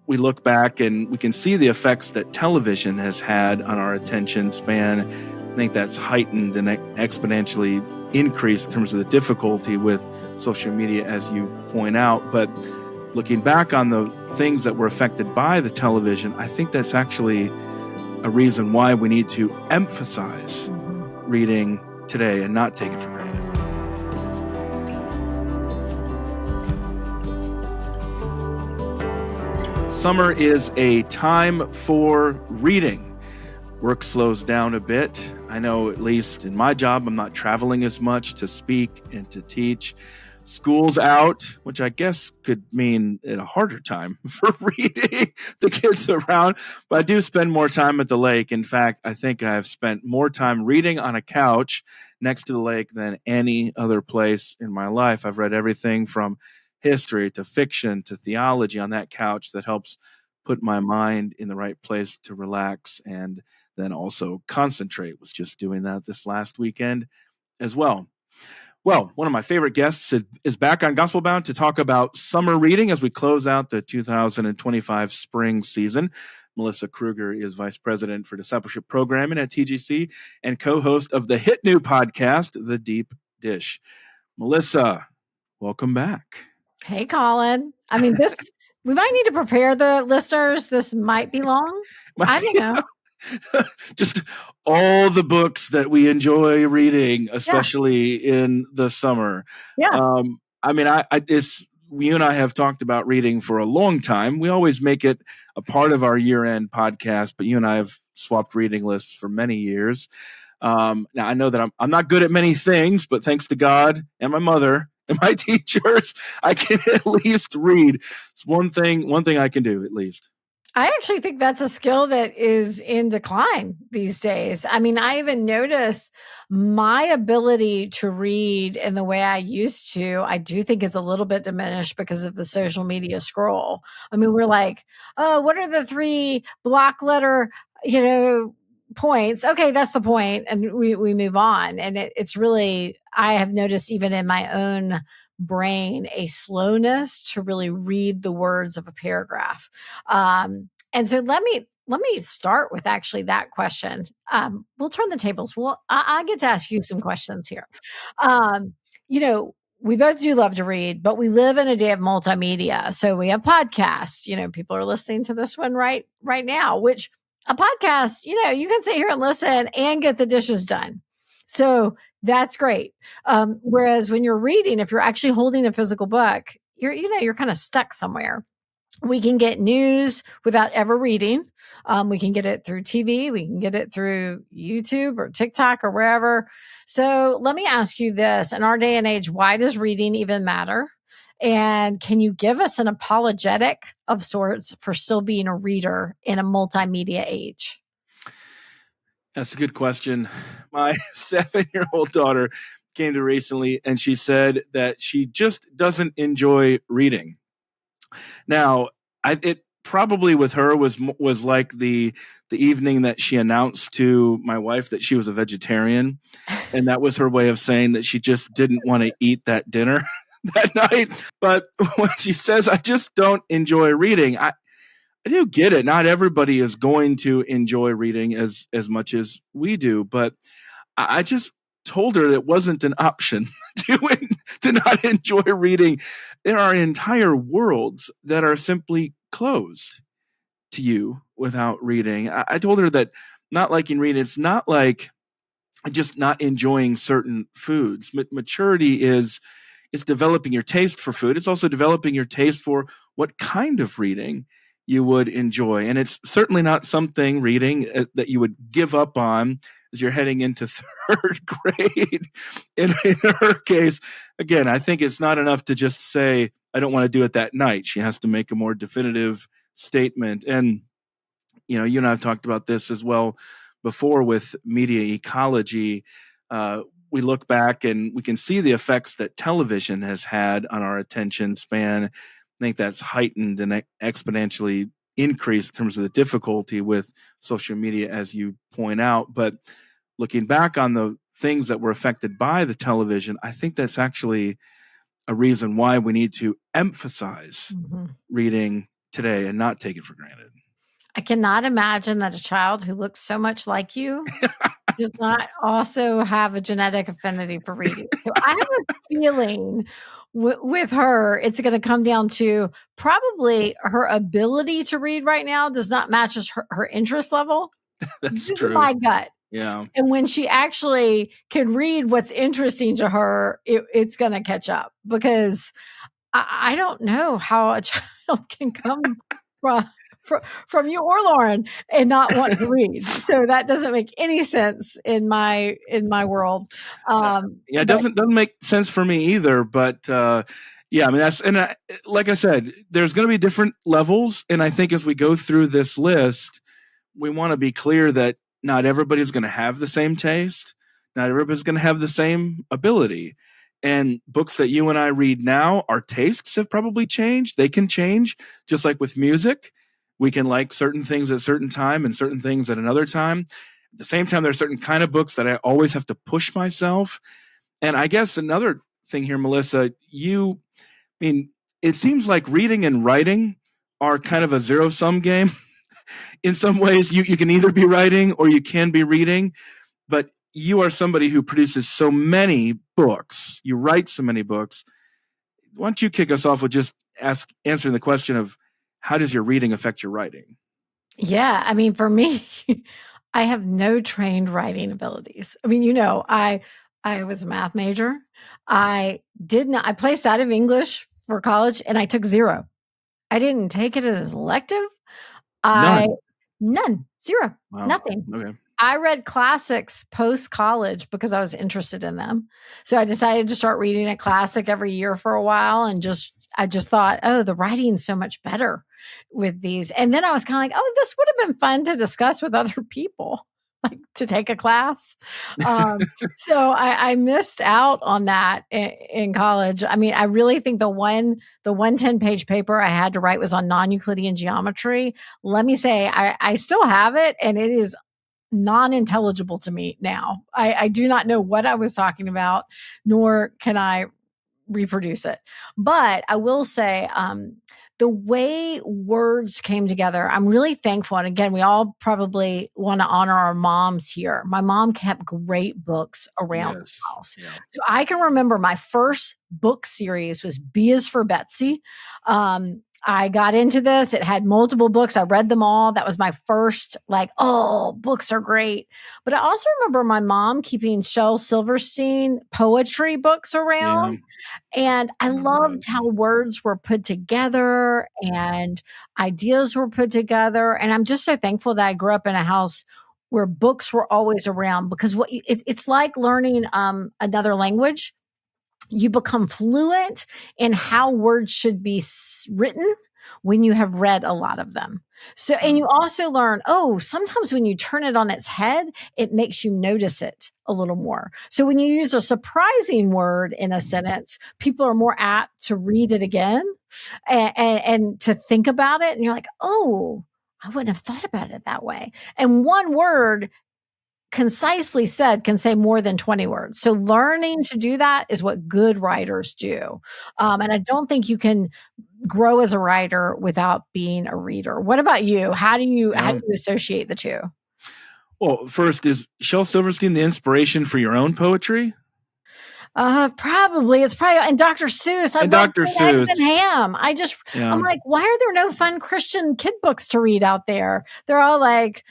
we look back and we can see the effects that television has had on our attention span. I think that's heightened and exponentially increased in terms of the difficulty with social media, as you point out. But looking back on the things that were affected by the television, I think that's actually a reason why we need to emphasize reading today and not take it for granted. Summer is a time for reading. Work slows down a bit. I know, at least in my job, I'm not traveling as much to speak and to teach. School's out, which I guess could mean a harder time for reading, the kids around. But I do spend more time at the lake. In fact, I think I've spent more time reading on a couch next to the lake than any other place in my life. I've read everything from history to fiction to theology on that couch that helps put my mind in the right place to relax and then also concentrate. Was just doing that this last weekend as well. Well, one of my favorite guests is back on Gospelbound to talk about summer reading as we close out the 2025 spring season. Melissa Kruger is Vice President for Discipleship Programming at TGC and co-host of the hit new podcast, The Deep Dish. Melissa, welcome back. Hey, Collin. I mean, we might need to prepare the listeners. This might be long. I don't know. Just all the books that we enjoy reading, especially in the summer. Yeah. I mean, you and I have talked about reading for a long time. We always make it a part of our year-end podcast, but you and I have swapped reading lists for many years. Now I know that I'm not good at many things, but thanks to God and my mother and my teachers, I can at least read. It's one thing I can do at least. I actually think that's a skill that is in decline these days. I mean, I even notice my ability to read in the way I used to, I do think is a little bit diminished because of the social media scroll. I mean, we're like, oh, what are the 3 block letter, points? Okay, that's the point. And we move on. And it's really, I have noticed even in my own brain a slowness to really read the words of a paragraph. And so let me start with actually that question. We'll turn the tables. I get to ask you some questions here. We both do love to read, but we live in a day of multimedia. So we have podcasts, people are listening to this one right now, which a podcast, you can sit here and listen and get the dishes done. So that's great. Whereas when you're reading, if you're actually holding a physical book, you're kind of stuck somewhere. We can get news without ever reading. We can get it through TV. We can get it through YouTube or TikTok or wherever. So let me ask you this. In our day and age, why does reading even matter? And can you give us an apologetic of sorts for still being a reader in a multimedia age? That's a good question. My 7-year-old daughter came to recently and she said that she just doesn't enjoy reading. Now, it probably with her was like the evening that she announced to my wife that she was a vegetarian, and that was her way of saying that she just didn't want to eat that dinner that night. But when she says, I just don't enjoy reading, I do get it. Not everybody is going to enjoy reading as much as we do, but I just told her it wasn't an option to not enjoy reading. There are entire worlds that are simply closed to you without reading. I told her that not liking reading, it's not like just not enjoying certain foods. Maturity is developing your taste for food. It's also developing your taste for what kind of reading you would enjoy. And it's certainly not something reading that you would give up on as you're heading into 3rd grade. In her case, again, I think it's not enough to just say, I don't want to do it that night. She has to make a more definitive statement. And, you and I have talked about this as well before with media ecology. We look back and we can see the effects that television has had on our attention span. I think that's heightened and exponentially increased in terms of the difficulty with social media, as you point out. But looking back on the things that were affected by the television, I think that's actually a reason why we need to emphasize reading today and not take it for granted. I cannot imagine that a child who looks so much like you does not also have a genetic affinity for reading. So I have a feeling with her, it's going to come down to probably her ability to read right now does not match her interest level. That's This is true. my gut. Yeah. And when she actually can read what's interesting to her, it's going to catch up, because I don't know how a child can come from, from you or Lauren and not want to read. So that doesn't make any sense in my world. Yeah, it But doesn't make sense for me either. But yeah, I mean like I said, there's going to be different levels, and I think as we go through this list, we want to be clear that not everybody's going to have the same taste, not everybody's going to have the same ability. And books that you and I read now, our tastes have probably changed. They can change, just like with music. We can like certain things at a certain time and certain things at another time. At the same time, there are certain kind of books that I always have to push myself. And I guess another thing here, Melissa, I mean, it seems like reading and writing are kind of a zero-sum game. In some ways, you can either be writing or you can be reading, but you are somebody who produces so many books. You write so many books. Why don't you kick us off with just answering the question of how does your reading affect your writing? yeah, I mean, for me, I have no trained writing abilities. I mean, I was a math major. I placed out of English for college and I took 0. I didn't take it as an elective. None. None, 0, Wow. nothing. Okay. I read classics post-college because I was interested in them. So I decided to start reading a classic every year for a while, and I just thought, "Oh, the writing's so much better with these." And then I was kind of like, "Oh, this would have been fun to discuss with other people, like to take a class." So I missed out on that in college. I mean, I really think the 10-page paper I had to write was on non-Euclidean geometry. Let me say, I still have it, and it is non-intelligible to me now. I do not know what I was talking about, nor can I reproduce it. But I will say, the way words came together, I'm really thankful. And again, we all probably want to honor our moms here. My mom kept great books around the Yes. house. Yeah. So I can remember my first book series was B is for Betsy. I got into this. It had multiple books. I read them all. That was my first, like, oh, books are great. But I also remember my mom keeping Shel Silverstein poetry books Yeah. around. And I Remember loved those. how words were put together and ideas were put together. And I'm just so thankful that I grew up in a house where books were always around, because it's like learning another language. You become fluent in how words should be written when you have read a lot of them. So, and you also learn, oh, sometimes when you turn it on its head, it makes you notice it a little more. So when you use a surprising word in a sentence, people are more apt to read it again and to think about it. And you're like, oh, I wouldn't have thought about it that way. And one word concisely said can say more than 20 words. So learning to do that is what good writers do. And I don't think you can grow as a writer without being a reader. What about you? How do you associate the two? Well, first, is Shel Silverstein the inspiration for your own poetry? Probably. It's probably, and Dr. Seuss. I And love Dr. Green Eggs Seuss. and Ham. I'm like, why are there no fun Christian kid books to read out there? They're all like,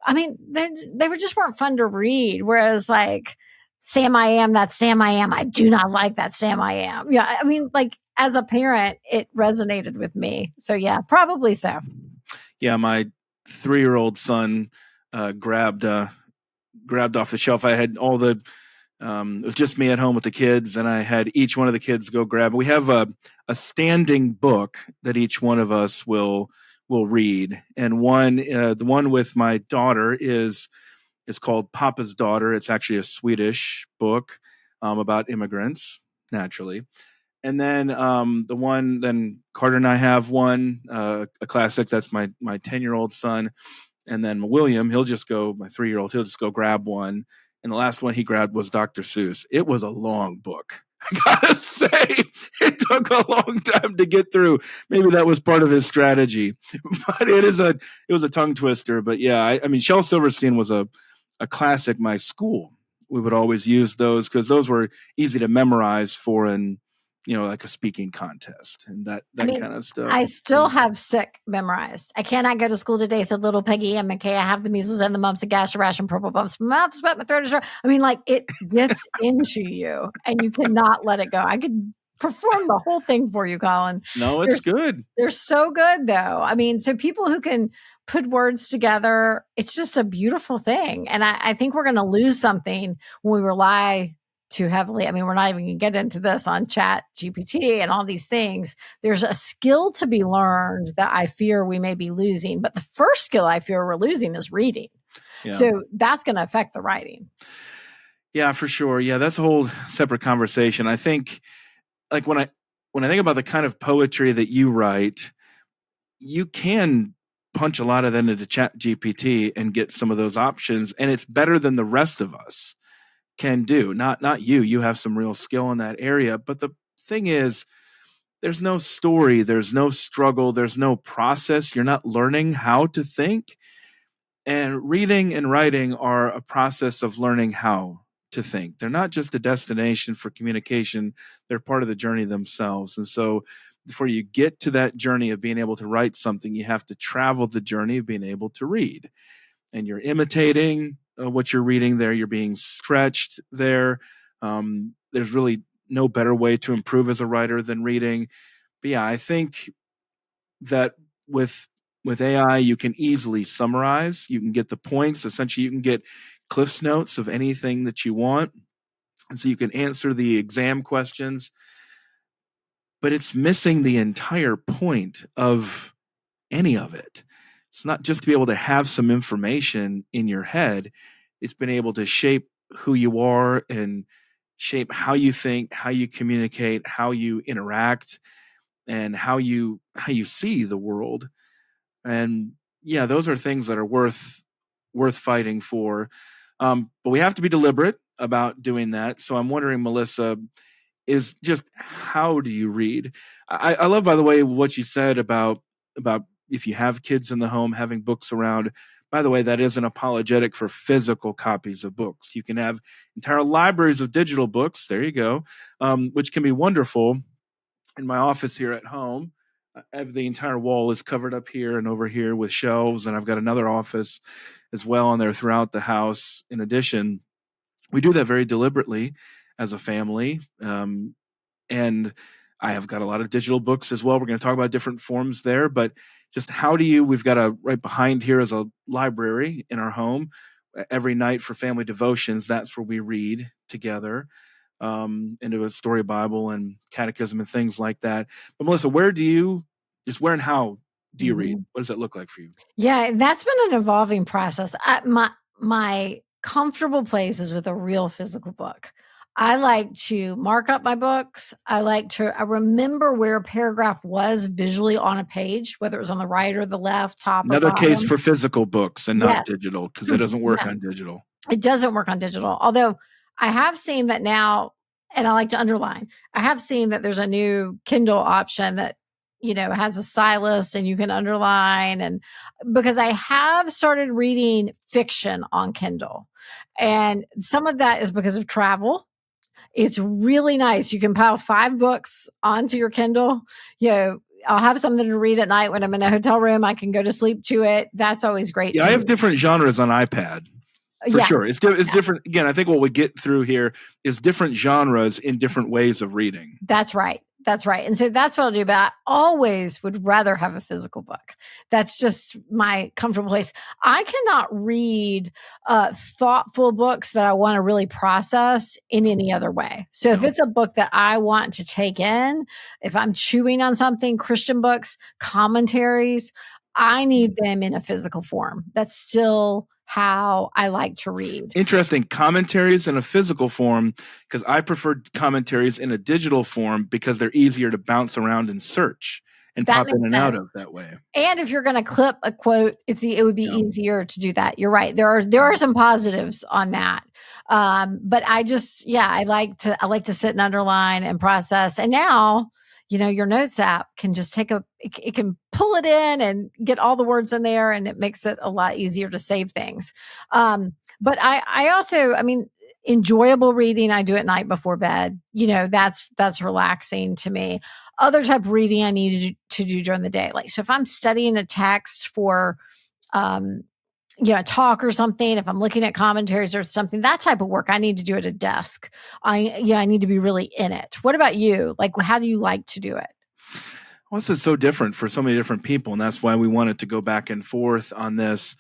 I mean, they just weren't fun to read. Whereas like Sam I Am, that's Sam I Am. I do not like that Sam I Am. Yeah. I mean, like as a parent, it resonated with me. So yeah, probably so. Yeah, my 3-year-old son grabbed off the shelf. I had all the it was just me at home with the kids, and I had each one of the kids go grab. We have a standing book that each one of us will read, and the one with my daughter is called Papa's Daughter. It's actually a Swedish book about immigrants, naturally. And then then Carter and I have one, a classic. That's my 10-year-old son. And then William, my 3-year-old, he'll just go grab one. And the last one he grabbed was Dr. Seuss. It was a long book. I gotta say, it took a long time to get through. Maybe that was part of his strategy, but it was a tongue twister. But yeah, I mean, Shel Silverstein was a classic. My school, we would always use those because those were easy to memorize for an like a speaking contest and that kind of stuff. I still have sick memorized. I cannot go to school today, said little Peggy and McKay. I have the measles and the mumps and gas rash and purple bumps. My mouth is wet, my throat is dry. I mean, like it gets into you and you cannot let it go. I could perform the whole thing for you, Collin. No, it's good. They're so good though. I mean, so people who can put words together, it's just a beautiful thing. And I think we're going to lose something when we rely too heavily. I mean, we're not even going to get into this on Chat GPT and all these things. There's a skill to be learned that I fear we may be losing. But the first skill I fear we're losing is reading. Yeah. So that's going to affect the writing. Yeah, for sure. Yeah, that's a whole separate conversation. I think like when I think about the kind of poetry that you write, you can punch a lot of that into Chat GPT and get some of those options. And it's better than the rest of us can do. Not you. You have some real skill in that area. But the thing is, there's no story, there's no struggle, there's no process. You're not learning how to think. And reading and writing are a process of learning how to think. They're not just a destination for communication, they're part of the journey themselves. And so before you get to that journey of being able to write something, you have to travel the journey of being able to read. And you're imitating what you're reading there. You're being stretched there. There's really no better way to improve as a writer than reading. But yeah, I think that with AI, you can easily summarize. You can get the points. Essentially, you can get Cliff's notes of anything that you want. And so you can answer the exam questions. But it's missing the entire point of any of it. It's not just to be able to have some information in your head. It's been able to shape who you are and shape how you think, how you communicate, how you interact, and how you see the world. And yeah, those are things that are worth fighting for. But we have to be deliberate about doing that. So I'm wondering, Melissa, is just how do you read? I love, by the way, what you said about if you have kids in the home, having books around. By the way, that is an apologetic for physical copies of books. You can have entire libraries of digital books. There you go, which can be wonderful. In my office here at home, the entire wall is covered up here and over here with shelves, and I've got another office as well, and they're throughout the house. In addition, we do that very deliberately as a family, and I have got a lot of digital books as well. We're going to talk about different forms there, but just we've got right behind here is a library in our home. Every night for family devotions, that's where we read together into a story Bible and catechism and things like that. But Melissa, where and how do you read? What does that look like for you? Yeah, that's been an evolving process. My comfortable place is with a real physical book. I like to mark up my books. I remember where a paragraph was visually on a page, whether it was on the right or the left, top Another or bottom. case for physical books and not digital, because it doesn't work on digital. It doesn't work on digital. Although I have seen that now, and I like to underline, I have seen that there's a new Kindle option that has a stylus and you can underline. And because I have started reading fiction on Kindle, and some of that is because of travel. It's really nice. You can pile 5 books onto your Kindle. I'll have something to read at night when I'm in a hotel room. I can go to sleep to it. That's always great. Yeah, I have different genres on iPad. For sure. It's different. Again, I think what we get through here is different genres in different ways of reading. That's right. And so that's what I'll do. But I always would rather have a physical book. That's just my comfortable place. I cannot read thoughtful books that I want to really process in any other way. So if it's a book that I want to take in, if I'm chewing on something, Christian books, commentaries, I need them in a physical form. That's still how I like to read. Interesting. Commentaries in a physical form, because I prefer commentaries in a digital form because they're easier to bounce around and search and That pop in makes and out of sense. that way. And if you're going to clip a quote, it would be Yeah. easier to do that. You're right. There are some positives on that. But I like to sit and underline and process. And now, your notes app can just it can pull it in and get all the words in there, and it makes it a lot easier to save things. But I also, enjoyable reading, I do at night before bed. That's relaxing to me. Other type of reading I need to do during the day. Like, so if I'm studying a text for, a talk or something, if I'm looking at commentaries or something, that type of work, I need to do at a desk. I need to be really in it. What about you? Like, how do you like to do it? Well, this is so different for so many different people, and that's why we wanted to go back and forth on this.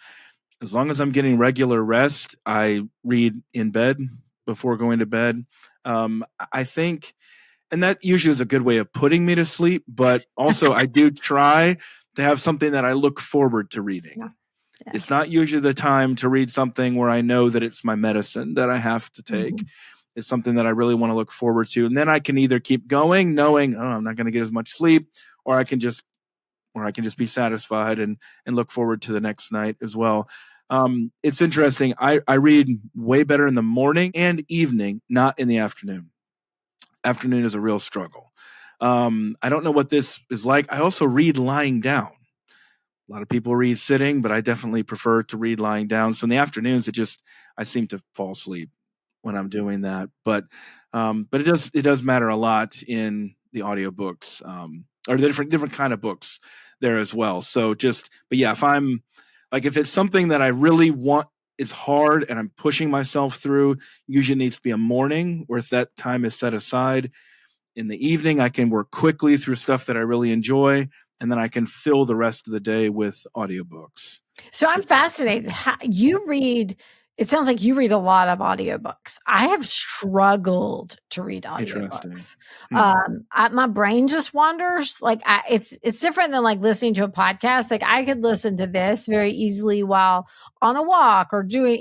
As long as I'm getting regular rest, I read in bed before going to bed. I think, and that usually is a good way of putting me to sleep, but also I do try to have something that I look forward to reading. Yeah. Yeah. It's not usually the time to read something where I know that it's my medicine that I have to take. Mm-hmm. It's something that I really want to look forward to. And then I can either keep going knowing, I'm not going to get as much sleep, or I can just be satisfied and look forward to the next night as well. It's interesting. I read way better in the morning and evening, not in the afternoon. Afternoon is a real struggle. I don't know what this is like. I also read lying down. A lot of people read sitting, but I definitely prefer to read lying down. So in the afternoons, I seem to fall asleep when I'm doing that. But it does matter a lot in the audiobooks, or the different kind of books there as well. So but yeah, if it's something that I really want, is hard and I'm pushing myself through, usually needs to be a morning where that time is set aside. In the evening, I can work quickly through stuff that I really enjoy, and then I can fill the rest of the day with audiobooks. So I'm fascinated. How you read? It sounds like you read a lot of audiobooks. I have struggled to read Interesting. audiobooks. My brain just wanders. Like, it's different than like listening to a podcast. Like, I could listen to this very easily while on a walk or doing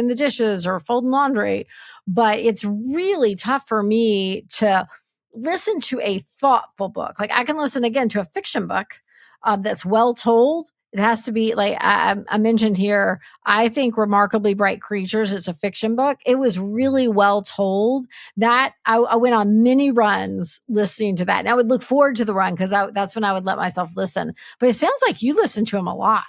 the dishes or folding laundry. But it's really tough for me to listen to a thoughtful book. Like, I can listen again to a fiction book that's well told. It has to be like I mentioned here. I think Remarkably Bright Creatures. It's a fiction book. It was really well told. That I went on many runs listening to that, and I would look forward to the run because that's when I would let myself listen. But it sounds like you listen to them a lot.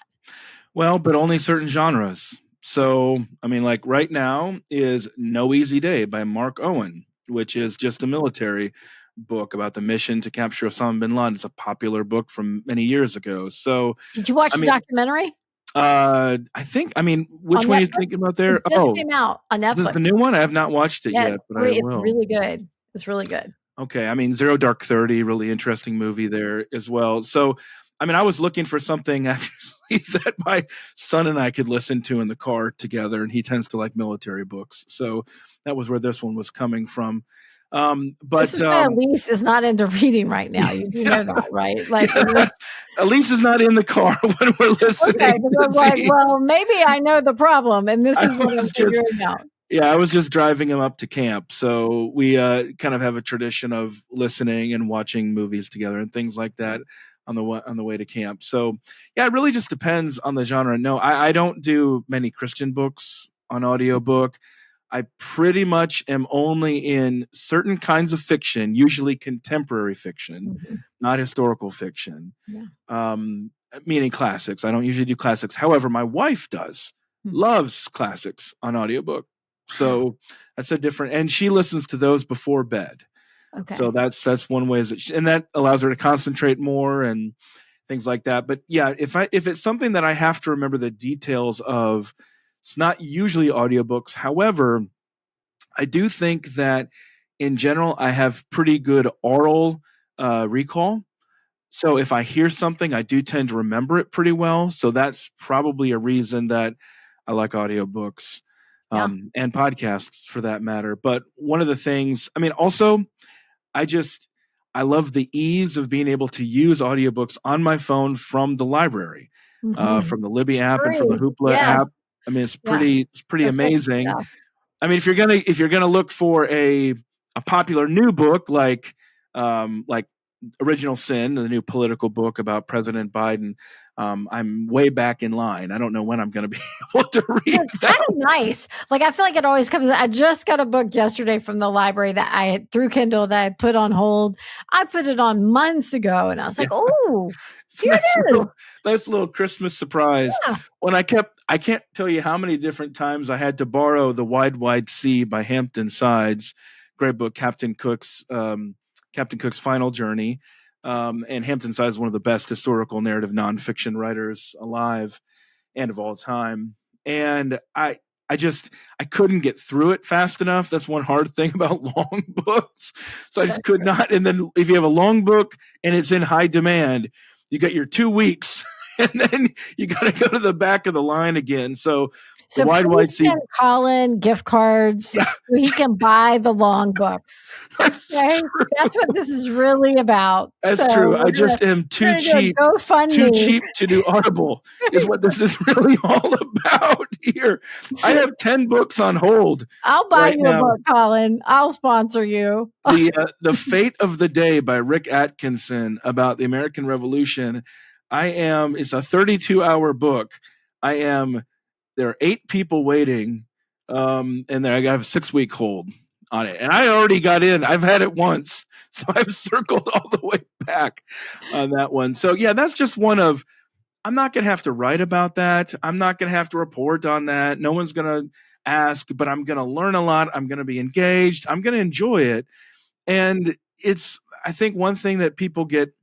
Well, but only certain genres. So, like right now is No Easy Day by Mark Owen, which is just a military book about the mission to capture Osama bin Laden. It's a popular book from many years ago. So, did you watch the documentary? I think. Which one are you thinking about there? It just came out on Netflix. This is the new one. I have not watched it yet, but I will. It's really good. It's really good. Okay, Zero Dark 30, really interesting movie there as well. So, I was looking for something actually that my son and I could listen to in the car together, and he tends to like military books. So that was where this one was coming from. But this is why Elise is not into reading right now. You do know that, right? Like, Elise is not in the car when we're listening. Okay, because I was like, well, maybe I know the problem, and this is what I'm figuring out. Yeah, I was just driving him up to camp. So we kind of have a tradition of listening and watching movies together and things like that on the way to camp. So yeah, it really just depends on the genre. No, I don't do many Christian books on audiobook. I pretty much am only in certain kinds of fiction, usually contemporary fiction, not historical fiction. Yeah. Meaning classics. I don't usually do classics. However, my wife loves classics on audiobook. So that's a different, and she listens to those before bed. Okay. So that's one way, and that allows her to concentrate more and things like that. But yeah, if it's something that I have to remember the details of, it's not usually audiobooks. However, I do think that in general, I have pretty good oral recall. So if I hear something, I do tend to remember it pretty well. So that's probably a reason that I like audiobooks and podcasts for that matter. But one of the things, also, I love the ease of being able to use audiobooks on my phone from the library, from the Libby app and from the Hoopla app. It's pretty amazing. If you're gonna look for a popular new book like Original Sin, the new political book about President Biden. I'm way back in line. I don't know when I'm going to be able to read It's that. kind of nice. Like, I feel like it always comes. I just got a book yesterday from the library that I had through Kindle that I put on hold. I put it on months ago, and I was like, "Oh, It's a here it is." nice little Christmas surprise. Yeah. When I can't tell you how many different times I had to borrow The Wide, Wide Sea by Hampton Sides. Great book, Captain Cook's Final Journey. And Hampton Sides is one of the best historical narrative nonfiction writers alive and of all time. And I couldn't get through it fast enough. That's one hard thing about long books. So I just could not. And then if you have a long book and it's in high demand, you got your 2 weeks and then you got to go to the back of the line again. So So Wide, Wide Sea. send Collin gift cards so he can buy the long books. That's Okay? true. That's what this is really about. That's So true. we're I just am too cheap. Too cheap to do Audible is what this is really all about here. I have 10 books on hold. I'll buy you a book, Collin. I'll sponsor you. The Fate of the Day by Rick Atkinson about the American Revolution. It's a 32-hour book. There are 8 people waiting, and then I have a 6-week hold on it. And I already got in. I've had it once, so I've circled all the way back on that one. So yeah, that's just one of, I'm not going to have to write about that. I'm not going to have to report on that. No one's going to ask, but I'm going to learn a lot. I'm going to be engaged. I'm going to enjoy it. And I think one thing that people get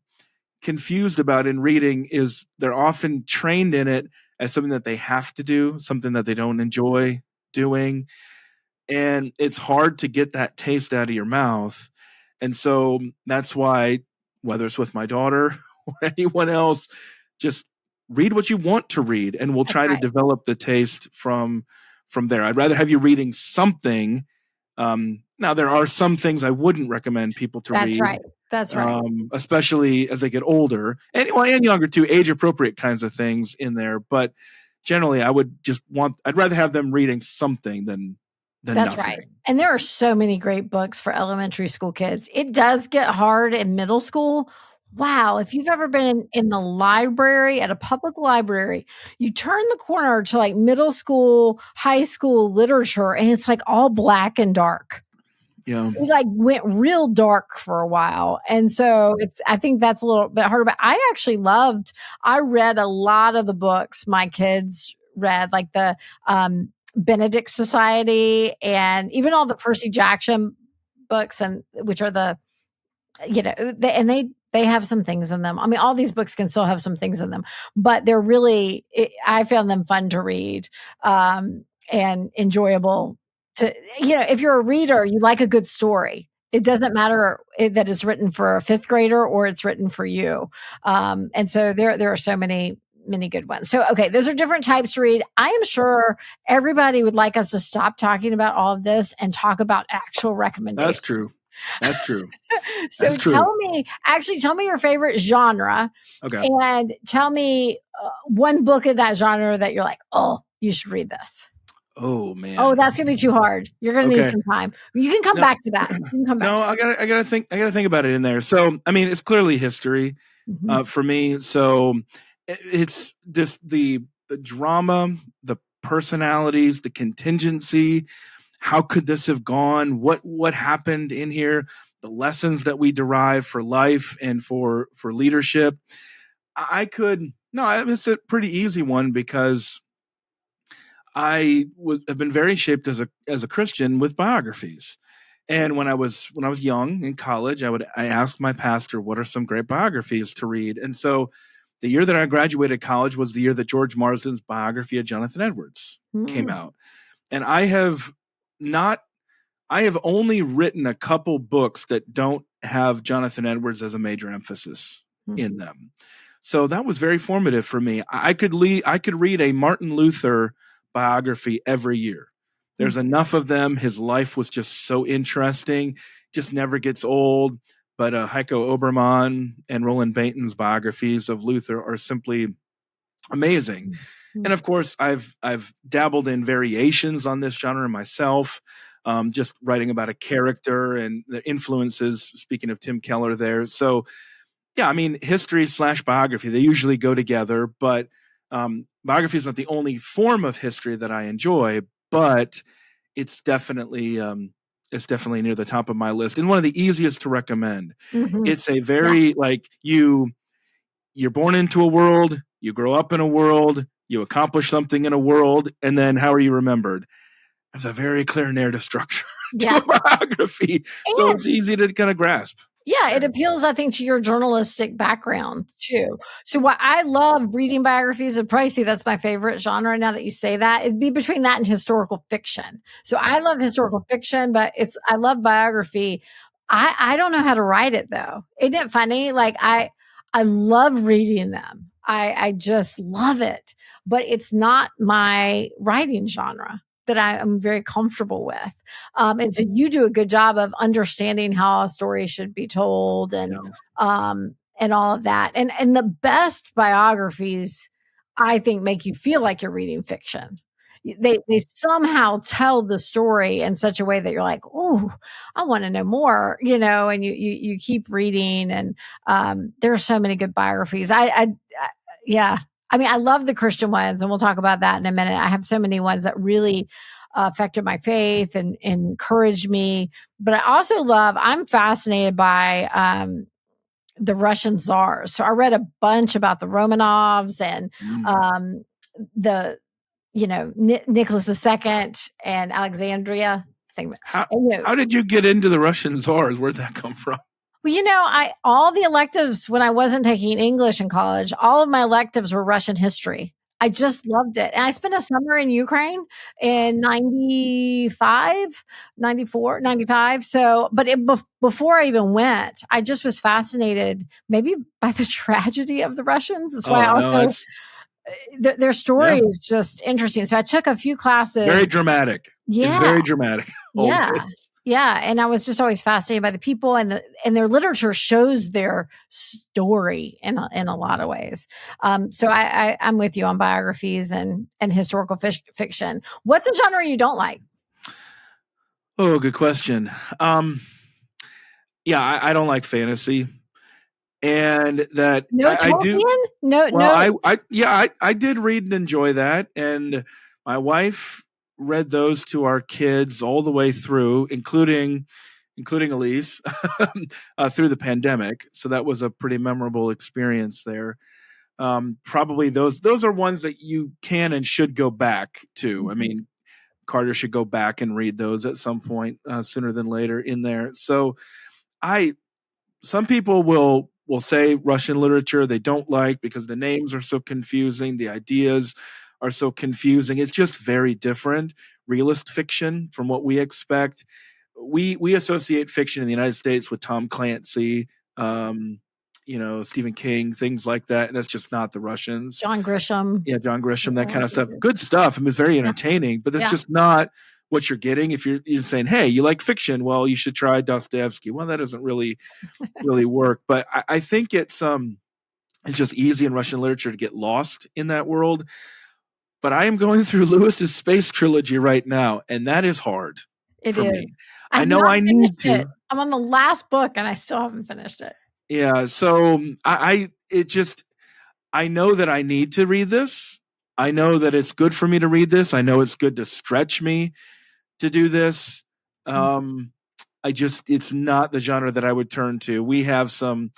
confused about in reading is they're often trained in it as something that they have to do, something that they don't enjoy doing. And it's hard to get that taste out of your mouth. And so that's why, whether it's with my daughter or anyone else, just read what you want to read, and we'll try to develop the taste from there. I'd rather have you reading something. Now, there are some things I wouldn't recommend people to read. That's right. Especially as they get older and younger too, age appropriate kinds of things in there. But generally, I'd rather have them reading something than That's nothing. right. And there are so many great books for elementary school kids. It does get hard in middle school. Wow. If you've ever been in the library at a public library, you turn the corner to like middle school, high school literature, and it's like all black and dark. Yeah. It like went real dark for a while. And so I think that's a little bit harder, but I read a lot of the books my kids read, like the Benedict Society and even all the Percy Jackson books, and which are they have some things in them. I mean, all these books can still have some things in them, but they're really, I found them fun to read and enjoyable to, if you're a reader, you like a good story. It doesn't matter that it's written for a 5th grader or it's written for you. And so there are so many good ones. So, okay, those are different types to read. I am sure everybody would like us to stop talking about all of this and talk about actual recommendations. That's true. So tell me your favorite genre. Okay. And tell me one book of that genre that you're like, oh, you should read this. Oh man. Oh, that's gonna be too hard. You're gonna need some time. You can come back to that. I gotta think about it in there. So I mean, it's clearly history for me. So it's just the drama, the personalities, the contingency. How could this have gone? What happened in here? The lessons that we derive for life and for leadership. It's a pretty easy one because I have been very shaped as a Christian with biographies. And when I was young in college, I asked my pastor, what are some great biographies to read? And so the year that I graduated college was the year that George Marsden's biography of Jonathan Edwards came out. And I have only written a couple books that don't have Jonathan Edwards as a major emphasis in them. So that was very formative for me. I could read a Martin Luther biography every year. There's enough of them. His life was just so interesting, just never gets old. But Heiko Obermann and Roland Bainton's biographies of Luther are simply amazing. And of course, I've dabbled in variations on this genre myself. just writing about a character and the influences. Speaking of Tim Keller, there. So yeah, I mean, history/biography, they usually go together, but biography is not the only form of history that I enjoy, but it's definitely near the top of my list and one of the easiest to recommend. Mhm. It's a Yeah. very like you're born into a world, you grow up in a world, you accomplish something in a world, and then how are you remembered? There's a very clear narrative structure to Yeah. a biography, so And it's easy to kind of grasp. yeah, it There. appeals, I think, to your journalistic background too. So what I love reading biographies of Pricey, that's my favorite genre now that you say that. It'd be between that and historical fiction. So I love historical fiction, but I love biography. I don't know how to write it though. Isn't it funny? Like I love reading them. I just love it. But it's not my writing genre that I am very comfortable with. And so you do a good job of understanding how a story should be told Yeah. and all of that. And the best biographies, I think, make you feel like you're reading fiction. They somehow tell the story in such a way that you're like, oh, I want to know more, and you keep reading. And there are so many good biographies. Yeah. I mean, I love the Christian ones, and we'll talk about that in a minute. I have so many ones that really affected my faith and encouraged me. But I'm fascinated by the Russian czars. So I read a bunch about the Romanovs and Mm. um, the, Nicholas II and Alexandria. I think, How and, how did you get into the Russian czars? Where'd that come from? well, I all the electives when I wasn't taking English in college, all of my electives were Russian history. I just loved it. And I spent a summer in Ukraine in 95, 94, 95. So, but before I even went, I just was fascinated maybe by the tragedy of the Russians. That's why I Oh no, also, that's their story yeah, is just interesting. So I took a few classes. very dramatic. It's Yeah. very dramatic. Yeah. Always. Yeah, and I was just always fascinated by the people, and their literature shows their story in a lot of ways. So I'm with you on biographies and historical fiction. What's a genre you don't like? Oh, good question. Yeah, I don't like fantasy, and that No I do. Tolkien? No, Well, no. I did read and enjoy that, and my wife read those to our kids all the way through, including Elise, through the pandemic. So that was a pretty memorable experience there. Probably those are ones that you can and should go back to. I Mhm. mean, Carter should go back and read those at some point sooner than later in there. So I some people will say Russian literature they don't like because the names are so confusing, the ideas are so confusing. It's just very different realist fiction from what we expect. We associate fiction in the United States with Tom Clancy, um, Stephen King, things like that. And that's just not the Russians. John Grisham. Yeah, John Grisham, that kind of stuff. Yeah. Good stuff. I mean, it's very Yeah. entertaining, but that's Yeah. just not what you're getting. If you're saying, "Hey, you like fiction? Well, you should try Dostoevsky." Well, that doesn't really work. But I think it's just easy in Russian literature to get lost in that world. But I am going through Lewis's space trilogy right now, and that is hard It for me. is. I I have know not I need finished it. to. I'm on the last book, and I still haven't finished it. Yeah. So I know that I need to read this. I know that it's good for me to read this. I know it's good to stretch me to do this. Um, it's not the genre that I would turn to. We have some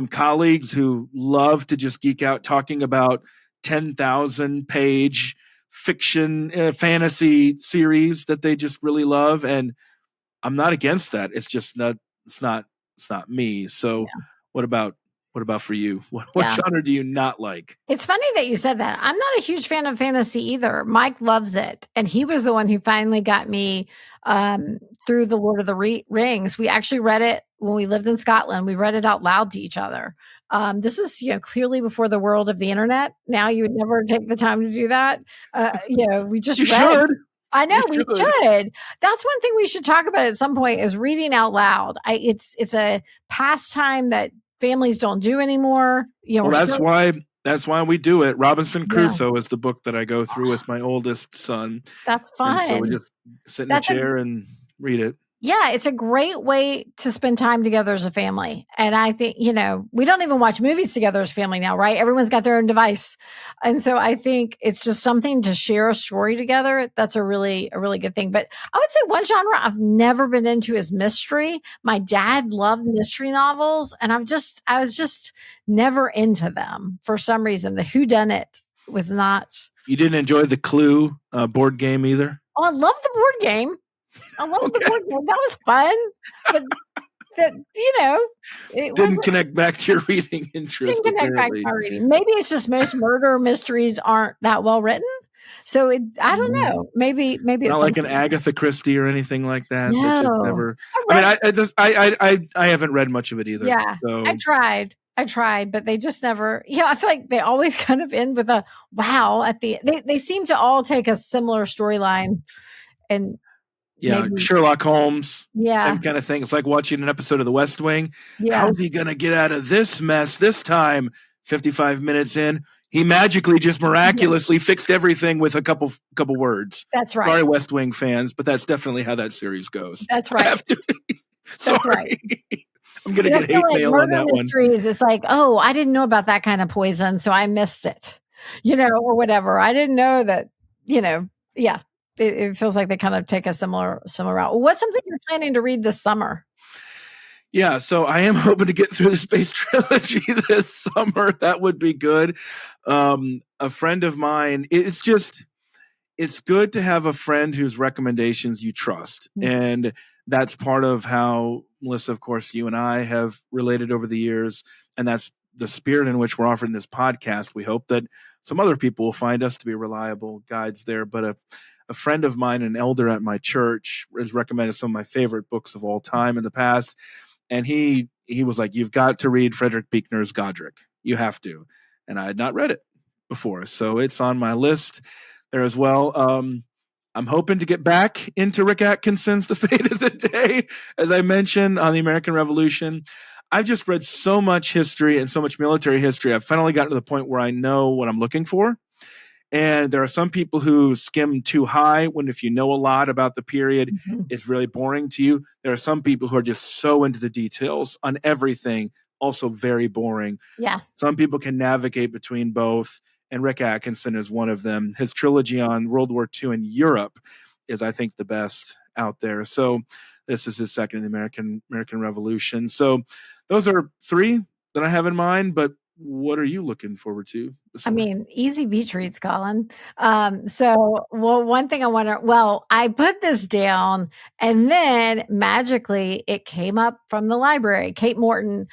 colleagues who love to just geek out talking about 10,000 page fiction fantasy series that they just really love, and I'm not against that. It's just not it's not it's not me. So Yeah. what about for you? What Yeah. genre do you not like? It's funny that you said that. I'm not a huge fan of fantasy either. Mike loves it. And he was the one who finally got me through The Lord of the Rings. We actually read it when we lived in Scotland. We read it out loud to each other. This is, clearly before the world of the internet. Now you would never take the time to do that. We just You read. should. I know You we should. should. That's one thing we should talk about at some point is reading out loud. It's a pastime that families don't do anymore. Well, that's why That's why we do it. Robinson Yeah. Crusoe is the book that I go through with my oldest son. That's And so we fun. just sit in a That's a chair and read it. Yeah, it's a great way to spend time together as a family. And I think, we don't even watch movies together as a family now, right? Everyone's got their own device. And so I think it's just something to share a story together. That's a really good thing. But I would say one genre I've never been into is mystery. My dad loved mystery novels, and I was just never into them for some reason. The whodunit was not. You didn't enjoy the Clue board game either? Oh, I love the board game. I love the board game. That was fun. But that, it Didn't connect back to your reading interest, didn't connect back to apparently. my reading. Maybe it's just most murder mysteries aren't that well written. So I don't know. Maybe it's not like an Agatha Christie or anything like that. No. That just never. I haven't read much of it either. Yeah, so. I tried, but they just never. I feel like they always kind of end with a wow at the. They seem to all take a similar storyline, and maybe, Sherlock Holmes. Yeah, same kind of thing. It's like watching an episode of The West Wing. Yeah, how is he gonna get out of this mess this time? 55 minutes in, he magically just miraculously fixed everything with a couple words. That's right. Sorry, West Wing fans, but that's definitely how that series goes. That's right. Sorry. Right. I'm going to get hate mail on that mysteries, one. It's like, oh, I didn't know about that kind of poison, so I missed it, or whatever. I didn't know that, yeah. It feels like they kind of take a similar route. What's something you're planning to read this summer? Yeah, so I am hoping to get through the Space Trilogy this summer. That would be good. A friend of mine, it's good to have a friend whose recommendations you trust. Mm-hmm. And that's part of how, Melissa, of course, you and I have related over the years. And that's the spirit in which we're offering this podcast. We hope that some other people will find us to be reliable guides there. But a friend of mine, an elder at my church, has recommended some of my favorite books of all time in the past. And he was like, you've got to read Frederick Buechner's Godric. You have to. And I had not read it before. So it's on my list there as well. I'm hoping to get back into Rick Atkinson's The Fate of the Day, as I mentioned, on the American Revolution. I've just read so much history and so much military history. I've finally gotten to the point where I know what I'm looking for. And there are some people who skim too high when, if you know a lot about the period, it's really boring to you. There are some people who are just so into the details on everything, also very boring. Yeah. Some people can navigate between both, and Rick Atkinson is one of them. His trilogy on World War II in Europe is, I think, the best out there. So this is his second in the American Revolution. So those are three that I have in mind, but what are you looking forward to? I mean, easy beach reads, Collin. One thing I put this down, and then magically it came up from the library. Kate Morton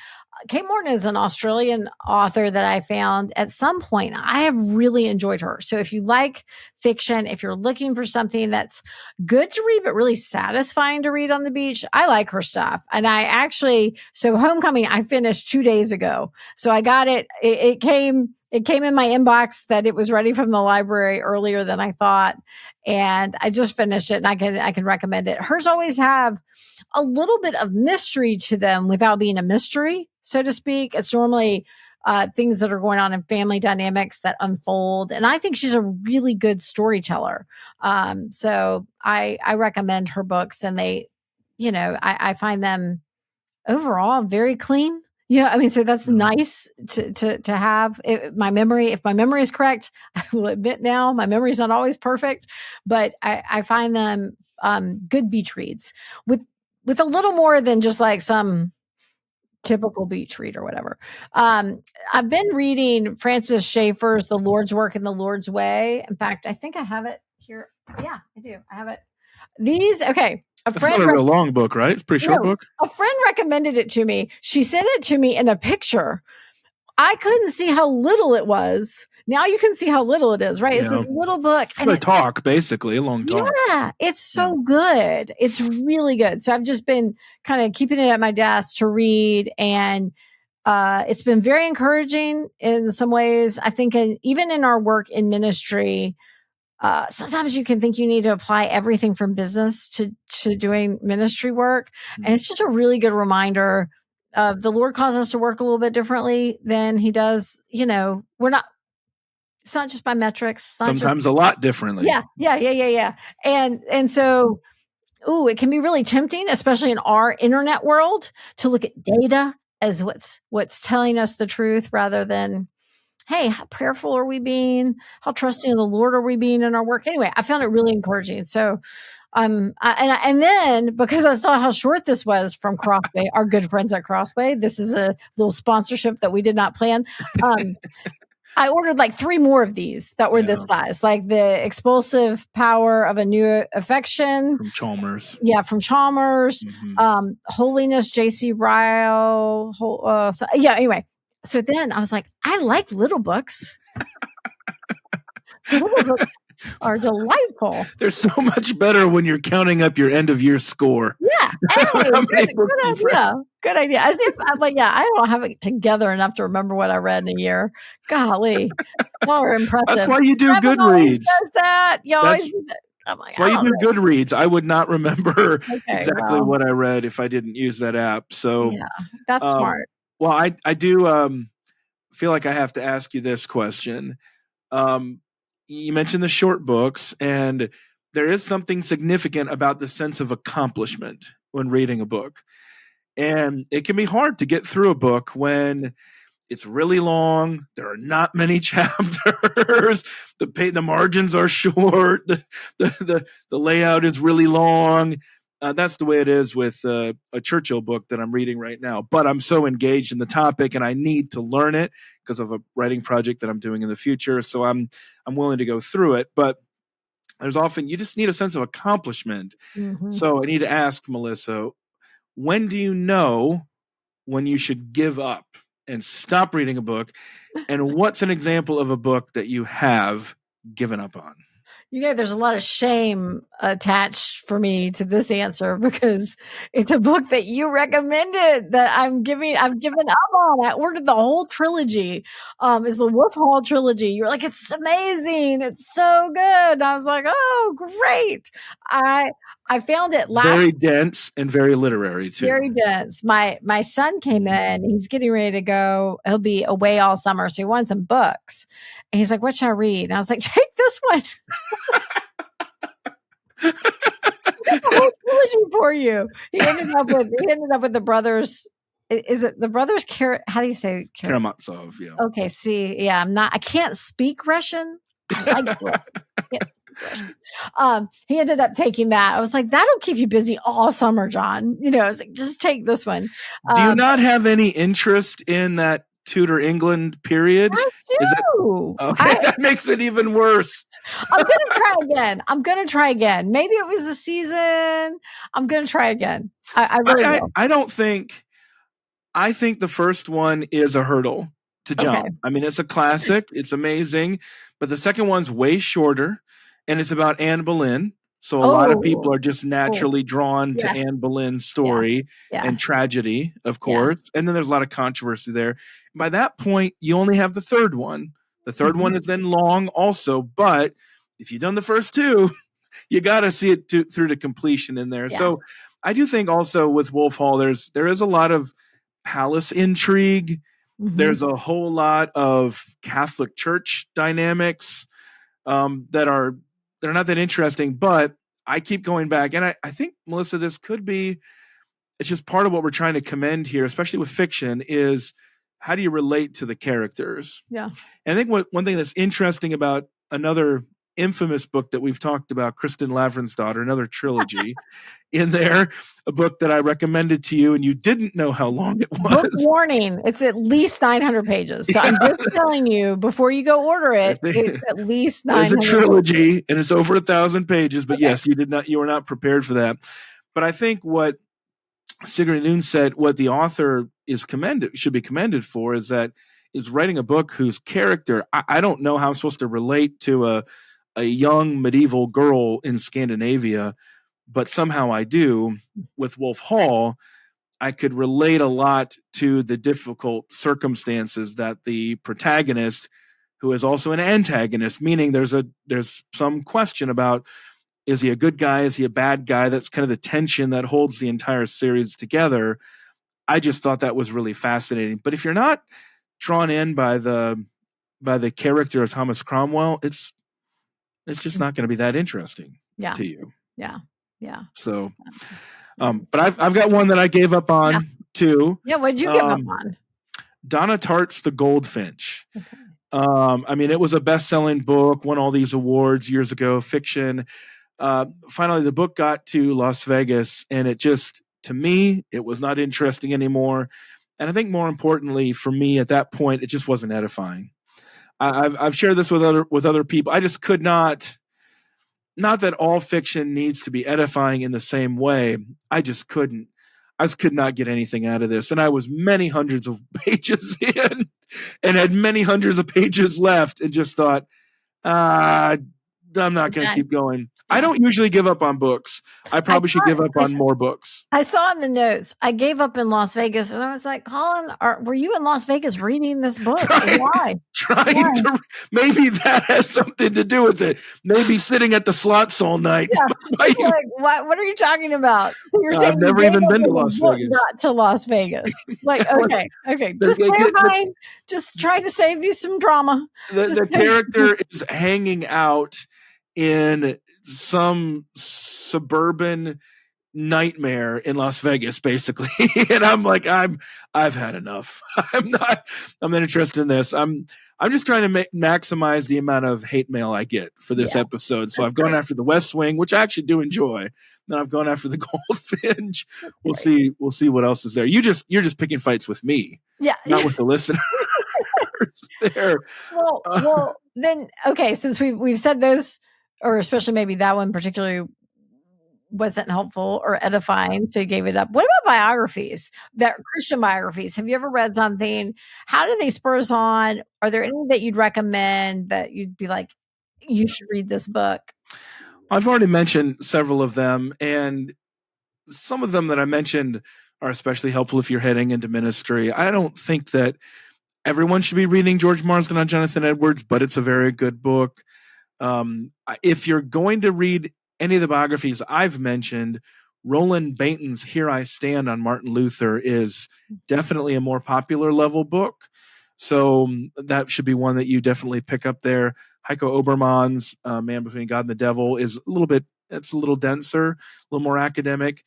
is an Australian author that I found at some point. I have really enjoyed her. So if you like fiction, if you're looking for something that's good to read, but really satisfying to read on the beach, I like her stuff. And Homecoming, I finished 2 days ago. So I got it. It came in my inbox that it was ready from the library earlier than I thought. And I just finished it, and I can recommend it. Hers always have a little bit of mystery to them without being a mystery, so to speak. It's normally things that are going on in family dynamics that unfold. And I think she's a really good storyteller. So I recommend her books, and they, I find them overall very clean. Yeah, I mean, so that's nice to have. If my memory is correct, I will admit now my memory is not always perfect, but I find them good beach reads with a little more than just like some typical beach read or whatever. I've been reading Francis Schaeffer's The Lord's Work and the Lord's Way. In fact, I think I have it here. Yeah, I do. I have it. It's not a real long book, right? It's a pretty short book. A friend recommended it to me. She sent it to me in a picture. I couldn't see how little it was. Now you can see how little it is, right? Yeah. It's a little book. It's a talk, basically, a long talk. Yeah, it's so good. It's really good. So I've just been kind of keeping it at my desk to read, and it's been very encouraging in some ways. I think even in our work in ministry, sometimes you can think you need to apply everything from business to doing ministry work. And it's just a really good reminder the Lord calls us to work a little bit differently than he does. It's not just by metrics. It's not Sometimes just, a lot differently. Yeah. And so, it can be really tempting, especially in our internet world, to look at data as what's telling us the truth rather than, hey, how prayerful are we being? How trusting of the Lord are we being in our work? Anyway, I found it really encouraging. So, and then because I saw how short this was from Crossway, our good friends at Crossway, this is a little sponsorship that we did not plan. I ordered like 3 more of these that were this size, like the Explosive Power of a New Affection from Chalmers. Yeah, from Chalmers. Holiness, J.C. Ryle. Anyway. So then I was like, I like little books. Little books are delightful. They're so much better when you're counting up your end of year score. Yeah. Hey, good idea. As if I'm like, I don't have it together enough to remember what I read in a year. Golly. Y'all are impressive. That's why you do Evan Goodreads. Does that. You always do that. That's why you do Goodreads. I would not remember exactly what I read if I didn't use that app. So yeah, that's smart. Well, I do feel like I have to ask you this question. You mentioned the short books, and there is something significant about the sense of accomplishment when reading a book. And it can be hard to get through a book when it's really long. There are not many chapters. The margins are short. The layout is really long. That's the way it is with a Churchill book that I'm reading right now. But I'm so engaged in the topic, and I need to learn it because of a writing project that I'm doing in the future. So I'm willing to go through it. But there's often you just need a sense of accomplishment. So I need to ask Melissa, when do you know when you should give up and stop reading a book? And what's an example of a book that you have given up on? There's a lot of shame attached for me to this answer because it's a book that you recommended that I've given up on. I ordered the whole trilogy. Is the Wolf Hall trilogy. You're like, it's amazing. It's so good. And I was like, oh, great. I found it very dense and very literary too. Very dense. My son came in. He's getting ready to go. He'll be away all summer, so he wanted some books. And he's like, "What should I read?" And I was like, "Take this one." The whole trilogy for you. He ended up with the brothers. Is it the brothers? How do you say Karamazov? Yeah. Okay. See, yeah, I can't speak Russian. I like Russian. He ended up taking that. I was like, that'll keep you busy all summer, John. I was like, just take this one. Do you not have any interest in that Tudor England period? I do. That makes it even worse. I'm going to try again. Maybe it was the season. I'm going to try again. I really will. I think the first one is a hurdle to jump. Okay. I mean, it's a classic. It's amazing. But the second one's way shorter, and it's about Anne Boleyn. So a lot of people are just naturally drawn to Anne Boleyn's story and tragedy, of course. And then there's a lot of controversy there. By that point, you only have the third one. The third one is then long also. But if you've done the first two, you got to see it through to completion in there. Yeah. So I do think also with Wolf Hall, there is a lot of palace intrigue. There's a whole lot of Catholic Church dynamics they're not that interesting, but I keep going back. And I think, Melissa, this could be, it's just part of what we're trying to commend here, especially with fiction, is how do you relate to the characters? Yeah. And I think one thing that's interesting about another infamous book that we've talked about, Kristen Lavransdatter, another trilogy in there, a book that I recommended to you and you didn't know how long it was. Book warning, it's at least 900 pages. So I'm just telling you, before you go order it, it's at least 900 It's a trilogy pages. And it's over 1,000 pages, but yes, you were not prepared for that. But I think what Sigrid Noon said, what the author should be commended for is writing a book whose character, I don't know how I'm supposed to relate to a young medieval girl in Scandinavia, but somehow I do. With Wolf Hall, I could relate a lot to the difficult circumstances that the protagonist, who is also an antagonist, meaning there's some question about, is he a good guy? Is he a bad guy? That's kind of the tension that holds the entire series together. I just thought that was really fascinating. But if you're not drawn in by the character of Thomas Cromwell, it's just not going to be that interesting to you. Yeah. So, but I've got one that I gave up on too. Yeah, what'd you give up on? Donna Tartt's The Goldfinch. Okay. I mean, it was a best-selling book, won all these awards years ago, fiction. Finally, the book got to Las Vegas, and it just, to me, it was not interesting anymore. And I think more importantly for me at that point, it just wasn't edifying. I've shared this with other people. I just could not that all fiction needs to be edifying in the same way. I just could not get anything out of this. And I was many hundreds of pages in and had many hundreds of pages left and just thought, I'm not going to keep going. I don't usually give up on books. I probably should give up on more books. I saw in the notes, I gave up in Las Vegas, and I was like, Collin, were you in Las Vegas reading this book? Why? Maybe that has something to do with it. Maybe sitting at the slots all night. Yeah. Like, what are you talking about? So you're saying I've never even been to Las Vegas. Not to Las Vegas. Like, okay. Just clarifying. Just trying to save you some drama. The character is hanging out in some suburban nightmare in Las Vegas, basically. And I'm like, I've had enough. I'm not interested in this. I'm just trying to maximize the amount of hate mail I get for this episode. So I've gone after The West Wing, which I actually do enjoy. Then I've gone after The Goldfinch. We'll see what else is there. You're just picking fights with me. Yeah. Not with the listener. There. Well, then, okay, since we've said those, or especially maybe that one particularly wasn't helpful or edifying, so you gave it up. What about biographies? That Christian biographies? Have you ever read something? How do they spur us on? Are there any that you'd recommend that you'd be like, you should read this book? I've already mentioned several of them, and some of them that I mentioned are especially helpful if you're heading into ministry. I don't think that everyone should be reading George Marsden on Jonathan Edwards, but it's a very good book. If you're going to read any of the biographies I've mentioned, Roland Bainton's Here I Stand on Martin Luther is definitely a more popular level book. So that should be one that you definitely pick up there. Heiko Obermann's Man Between God and the Devil is a little denser, a little more academic.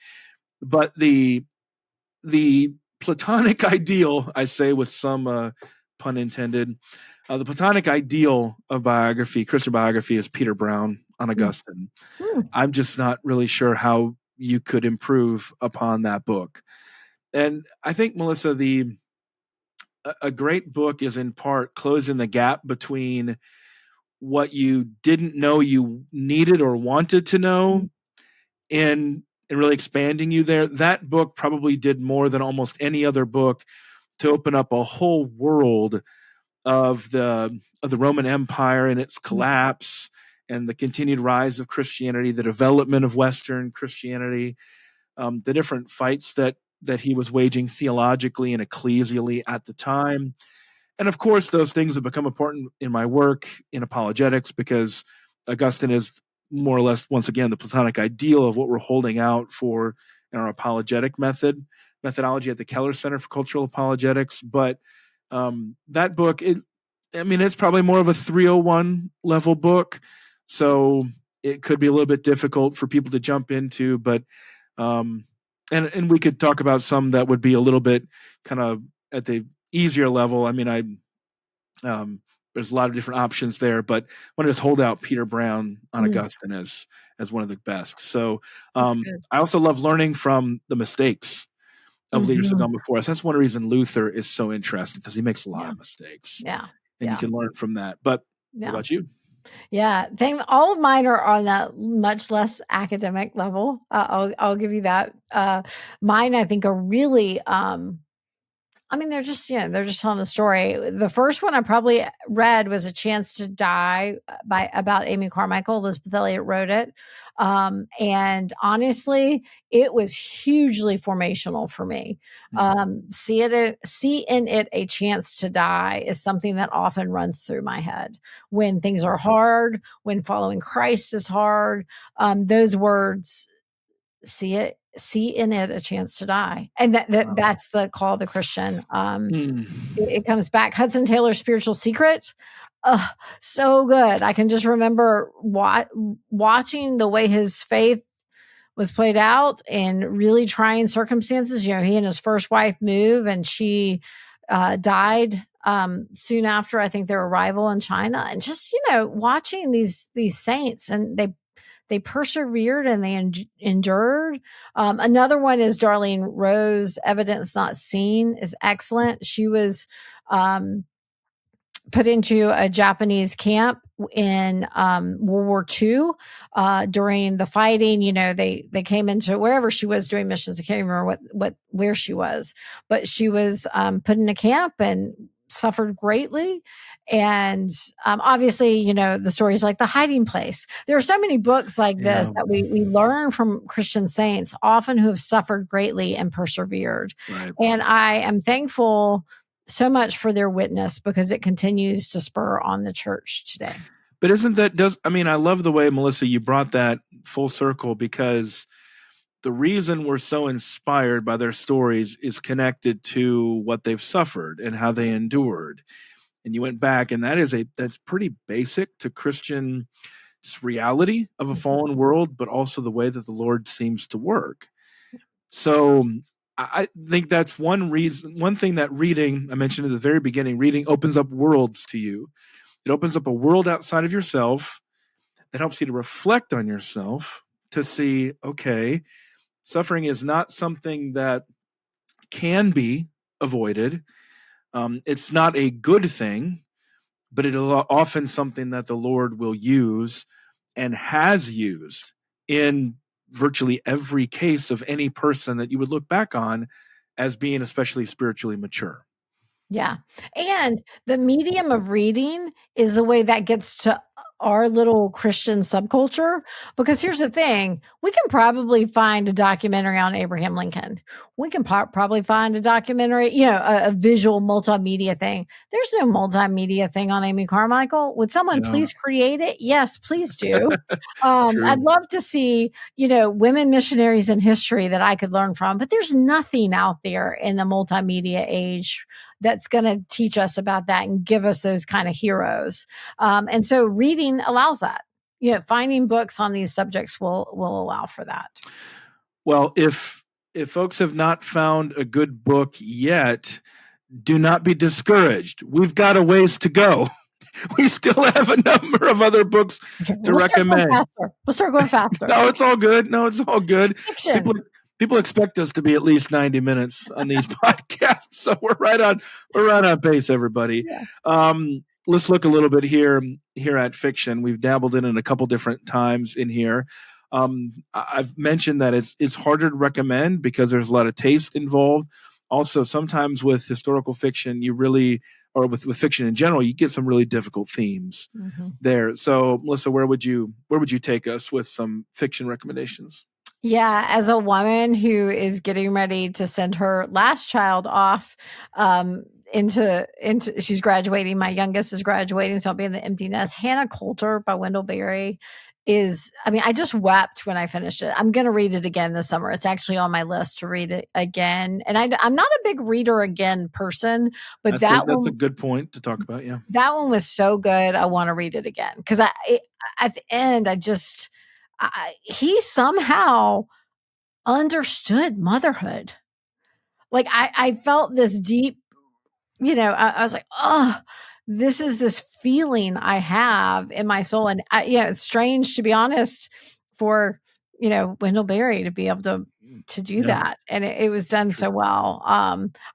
But the Platonic ideal, I say with some pun intended, the Platonic ideal of biography, Christian biography, is Peter Brown on Augustine. I'm just not really sure how you could improve upon that book. And I think, Melissa, a great book is in part closing the gap between what you didn't know you needed or wanted to know and really expanding you there. That book probably did more than almost any other book to open up a whole world of the Roman Empire and its collapse and the continued rise of Christianity, the development of Western Christianity, the different fights that he was waging theologically and ecclesially at the time. And of course, those things have become important in my work in apologetics, because Augustine is more or less, once again, the Platonic ideal of what we're holding out for in our apologetic methodology at the Keller Center for Cultural Apologetics. But that book, it's probably more of a 301 level book, so it could be a little bit difficult for people to jump into. But and we could talk about some that would be a little bit kind of at the easier level. There's a lot of different options there, but I want to just hold out Peter Brown on Augustine as one of the best. So I also love learning from the mistakes of leaders who have gone before us. That's one reason Luther is so interesting, because he makes a lot of mistakes. Yeah. And you can learn from that. But what about you? Yeah, all of mine are on a much less academic level. I'll give you that. Mine, I think, are really, they're just telling the story. The first one I probably read was A Chance to Die about Amy Carmichael. Elizabeth Elliot wrote it. And honestly, it was hugely formational for me. See in it A Chance to Die is something that often runs through my head when things are hard, when following Christ is hard. Those words see in it a chance to die. And that's the call of the Christian. It comes back. Hudson Taylor's Spiritual Secret. So good. I can just remember watching the way his faith was played out in really trying circumstances. He and his first wife move, and she died soon after, I think, their arrival in China. And just, watching these saints, and they persevered and they endured. Another one is Darlene Rose, Evidence Not Seen, is excellent. She was put into a Japanese camp in World War II during the fighting. They came into wherever she was doing missions. I can't even remember where she was, but she was put in a camp and suffered greatly. And obviously, the stories like The Hiding Place. There are so many books like this that we learn from Christian saints, often who have suffered greatly and persevered. Right. And I am thankful so much for their witness, because it continues to spur on the church today. But I love the way, Melissa, you brought that full circle, because the reason we're so inspired by their stories is connected to what they've suffered and how they endured. And you went back, and that's pretty basic to Christian just reality of a fallen world, but also the way that the Lord seems to work. So I think that's one thing that reading, I mentioned at the very beginning, reading opens up worlds to you. It opens up a world outside of yourself that helps you to reflect on yourself, to see, okay, suffering is not something that can be avoided. It's not a good thing, but it's often something that the Lord will use and has used in virtually every case of any person that you would look back on as being especially spiritually mature. Yeah. And the medium of reading is the way that gets to our little Christian subculture. Because here's the thing, we can probably find a documentary on Abraham Lincoln. We can probably find a documentary, a visual multimedia thing. There's no multimedia thing on Amy Carmichael. Would someone please create it? Yes, please do. I'd love to see, women missionaries in history that I could learn from, but there's nothing out there in the multimedia age that's going to teach us about that and give us those kind of heroes. And so reading allows that. Finding books on these subjects will allow for that. Well, if folks have not found a good book yet, do not be discouraged. We've got a ways to go. We still have a number of other books to recommend. We'll start going faster. No, it's all good. Fiction. People expect us to be at least 90 minutes on these podcasts, so we're right on pace, everybody. Yeah. Let's look a little bit here at fiction. We've dabbled in it a couple different times in here. I've mentioned that it's harder to recommend because there's a lot of taste involved. Also, sometimes with historical fiction, or with fiction in general, you get some really difficult themes there. So, Melissa, where would you take us with some fiction recommendations? Yeah, as a woman who is getting ready to send her last child off into she's graduating. My youngest is graduating, so I'll be in the empty nest. Hannah Coulter by Wendell Berry I just wept when I finished it. I'm going to read it again this summer. It's actually on my list to read it again. And I'm not a big reader again person, but that's a good point to talk about. Yeah. That one was so good. I want to read it again because at the end, he somehow understood motherhood. Like I felt this deep, I was like, oh, this is this feeling I have in my soul. And it's strange, to be honest, for, Wendell Berry to be able to do that. And it was done so well.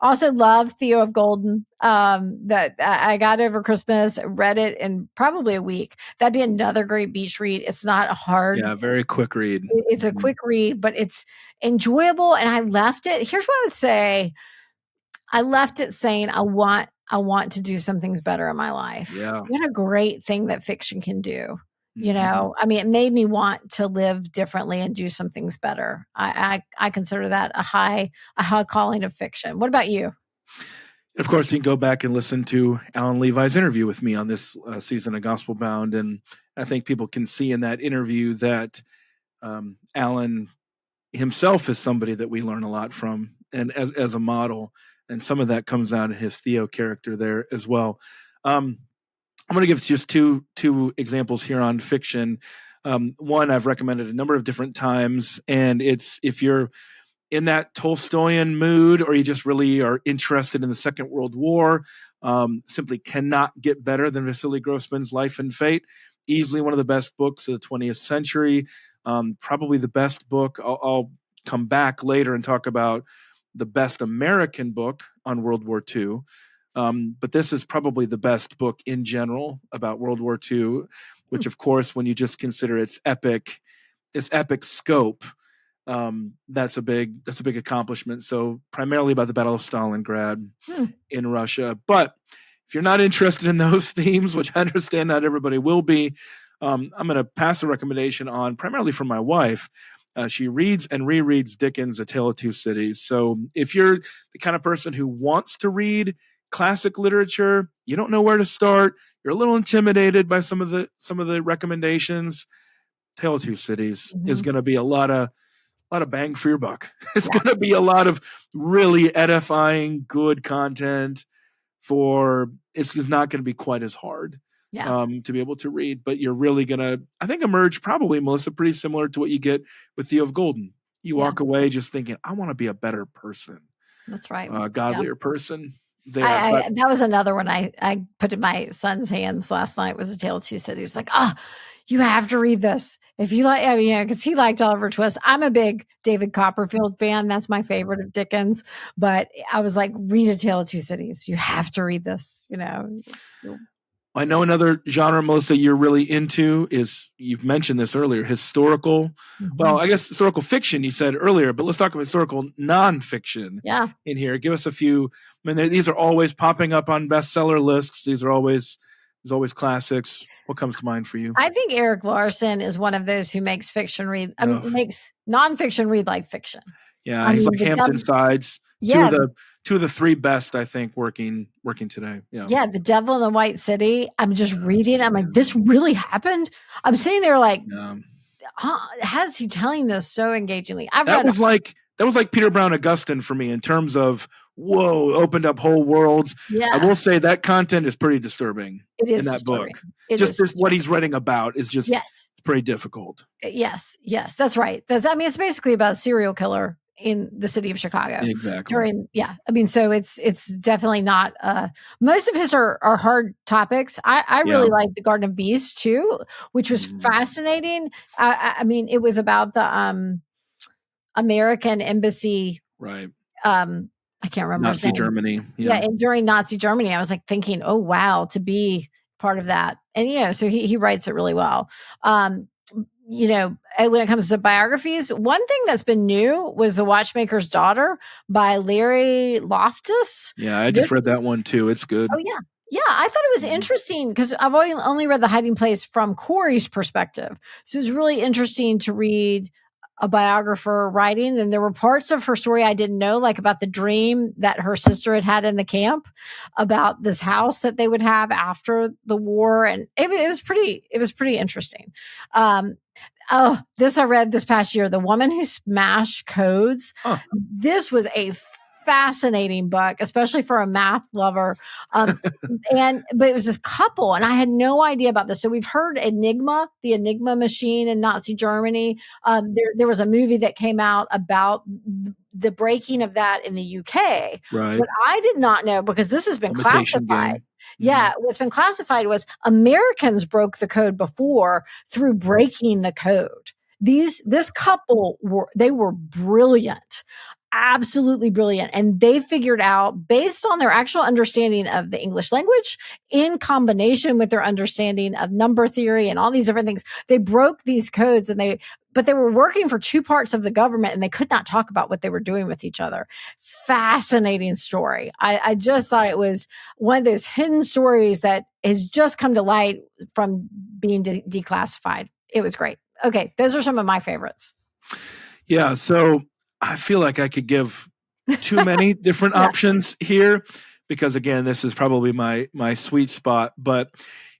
Also love Theo of Golden, that I got over Christmas, read it in probably a week. That'd be another great beach read. It's not a hard. Yeah, very quick read. It's a quick read, but it's enjoyable. And I left it. Here's what I would say. I left it saying, I want to do some things better in my life. Yeah. What a great thing that fiction can do. It made me want to live differently and do some things better. I consider that a high calling of fiction. What about you? Of course, you can go back and listen to Alan Levi's interview with me on this season of Gospelbound. And I think people can see in that interview that Alan, himself is somebody that we learn a lot from, and as a model, and some of that comes out in his Theo character there as well. I'm going to give just two examples here on fiction. One I've recommended a number of different times, and it's if you're in that Tolstoyan mood, or you just really are interested in the Second World War, simply cannot get better than Vasily Grossman's Life and Fate. Easily one of the best books of the 20th century. Probably the best book. I'll come back later and talk about the best American book on World War II. But this is probably the best book in general about World War II, which, of course, when you just consider its epic scope, that's a big accomplishment. So primarily about the Battle of Stalingrad in Russia. But if you're not interested in those themes, which I understand not everybody will be, I'm going to pass a recommendation on primarily from my wife. She reads and rereads Dickens' A Tale of Two Cities. So if you're the kind of person who wants to read classic literature, you don't know where to start, you're a little intimidated by some of the recommendations, Tale of Two Cities is going to be a lot of bang for your buck. It's going to be a lot of really edifying, good content. It's not going to be quite as hard to be able to read, but you're really going to, I think, emerge probably, Melissa, pretty similar to what you get with Theo of Golden. You walk away just thinking, I want to be a better person. That's right. Godlier person. There. That was another one I put in my son's hands last night, was A Tale of Two Cities. Like, you have to read this. If you like, because he liked Oliver Twist. I'm a big David Copperfield fan. That's my favorite of Dickens. But I was like, read A Tale of Two Cities. You have to read this, I know another genre, Melissa, you're really into is, you've mentioned this earlier, historical. Well, I guess historical fiction you said earlier, but let's talk about historical nonfiction in here. Give us a few. I mean, these are always popping up on bestseller lists. There's always classics. What comes to mind for you? I think Eric Larson is one of those who makes fiction read. Makes nonfiction read like fiction. Yeah, he's like Hampton Sides. Yeah. Two of the three best, I think, working today. Yeah, The Devil in the White City. I'm just reading. I'm like, this really happened. I'm sitting there like, how is he telling this so engagingly? That was like Peter Brown Augustine for me in terms of opened up whole worlds. Yeah. I will say that content is pretty disturbing in that book. Just what he's writing about is just pretty difficult. Yes, that's right. It's basically about a serial killer in the city of Chicago. Exactly. So it's definitely not, most of his are hard topics. I really like The Garden of Beasts too, which was fascinating. It was about the American embassy. Right. I can't remember. Nazi Germany. And during Nazi Germany, I was like thinking, oh wow, to be part of that. And so he writes it really well. When it comes to biographies, one thing that's been new was The Watchmaker's Daughter by Larry Loftus. Yeah, I just read that one too. It's good. Oh yeah. Yeah, I thought it was interesting because I've only read The Hiding Place from Corey's perspective. So it's really interesting to read a biographer writing, and there were parts of her story I didn't know, like about the dream that her sister had in the camp about this house that they would have after the war, and it was pretty interesting. This I read this past year, The Woman Who Smashed Codes. This was a fascinating book, especially for a math lover. But it was this couple, and I had no idea about this. So we've heard Enigma, the Enigma machine in Nazi Germany. There was a movie that came out about the breaking of that in the UK. Right. But I did not know, because this has been classified. Yeah, what's been classified was Americans broke the code before through breaking the code. This couple were brilliant. Absolutely brilliant. And they figured out, based on their actual understanding of the English language in combination with their understanding of number theory and all these different things, they broke these codes, but they were working for two parts of the government and they could not talk about what they were doing with each other. Fascinating story. I just thought it was one of those hidden stories that has just come to light from being declassified. It was great. Okay. Those are some of my favorites. Yeah. So I feel like I could give too many different options here, because again, this is probably my sweet spot. But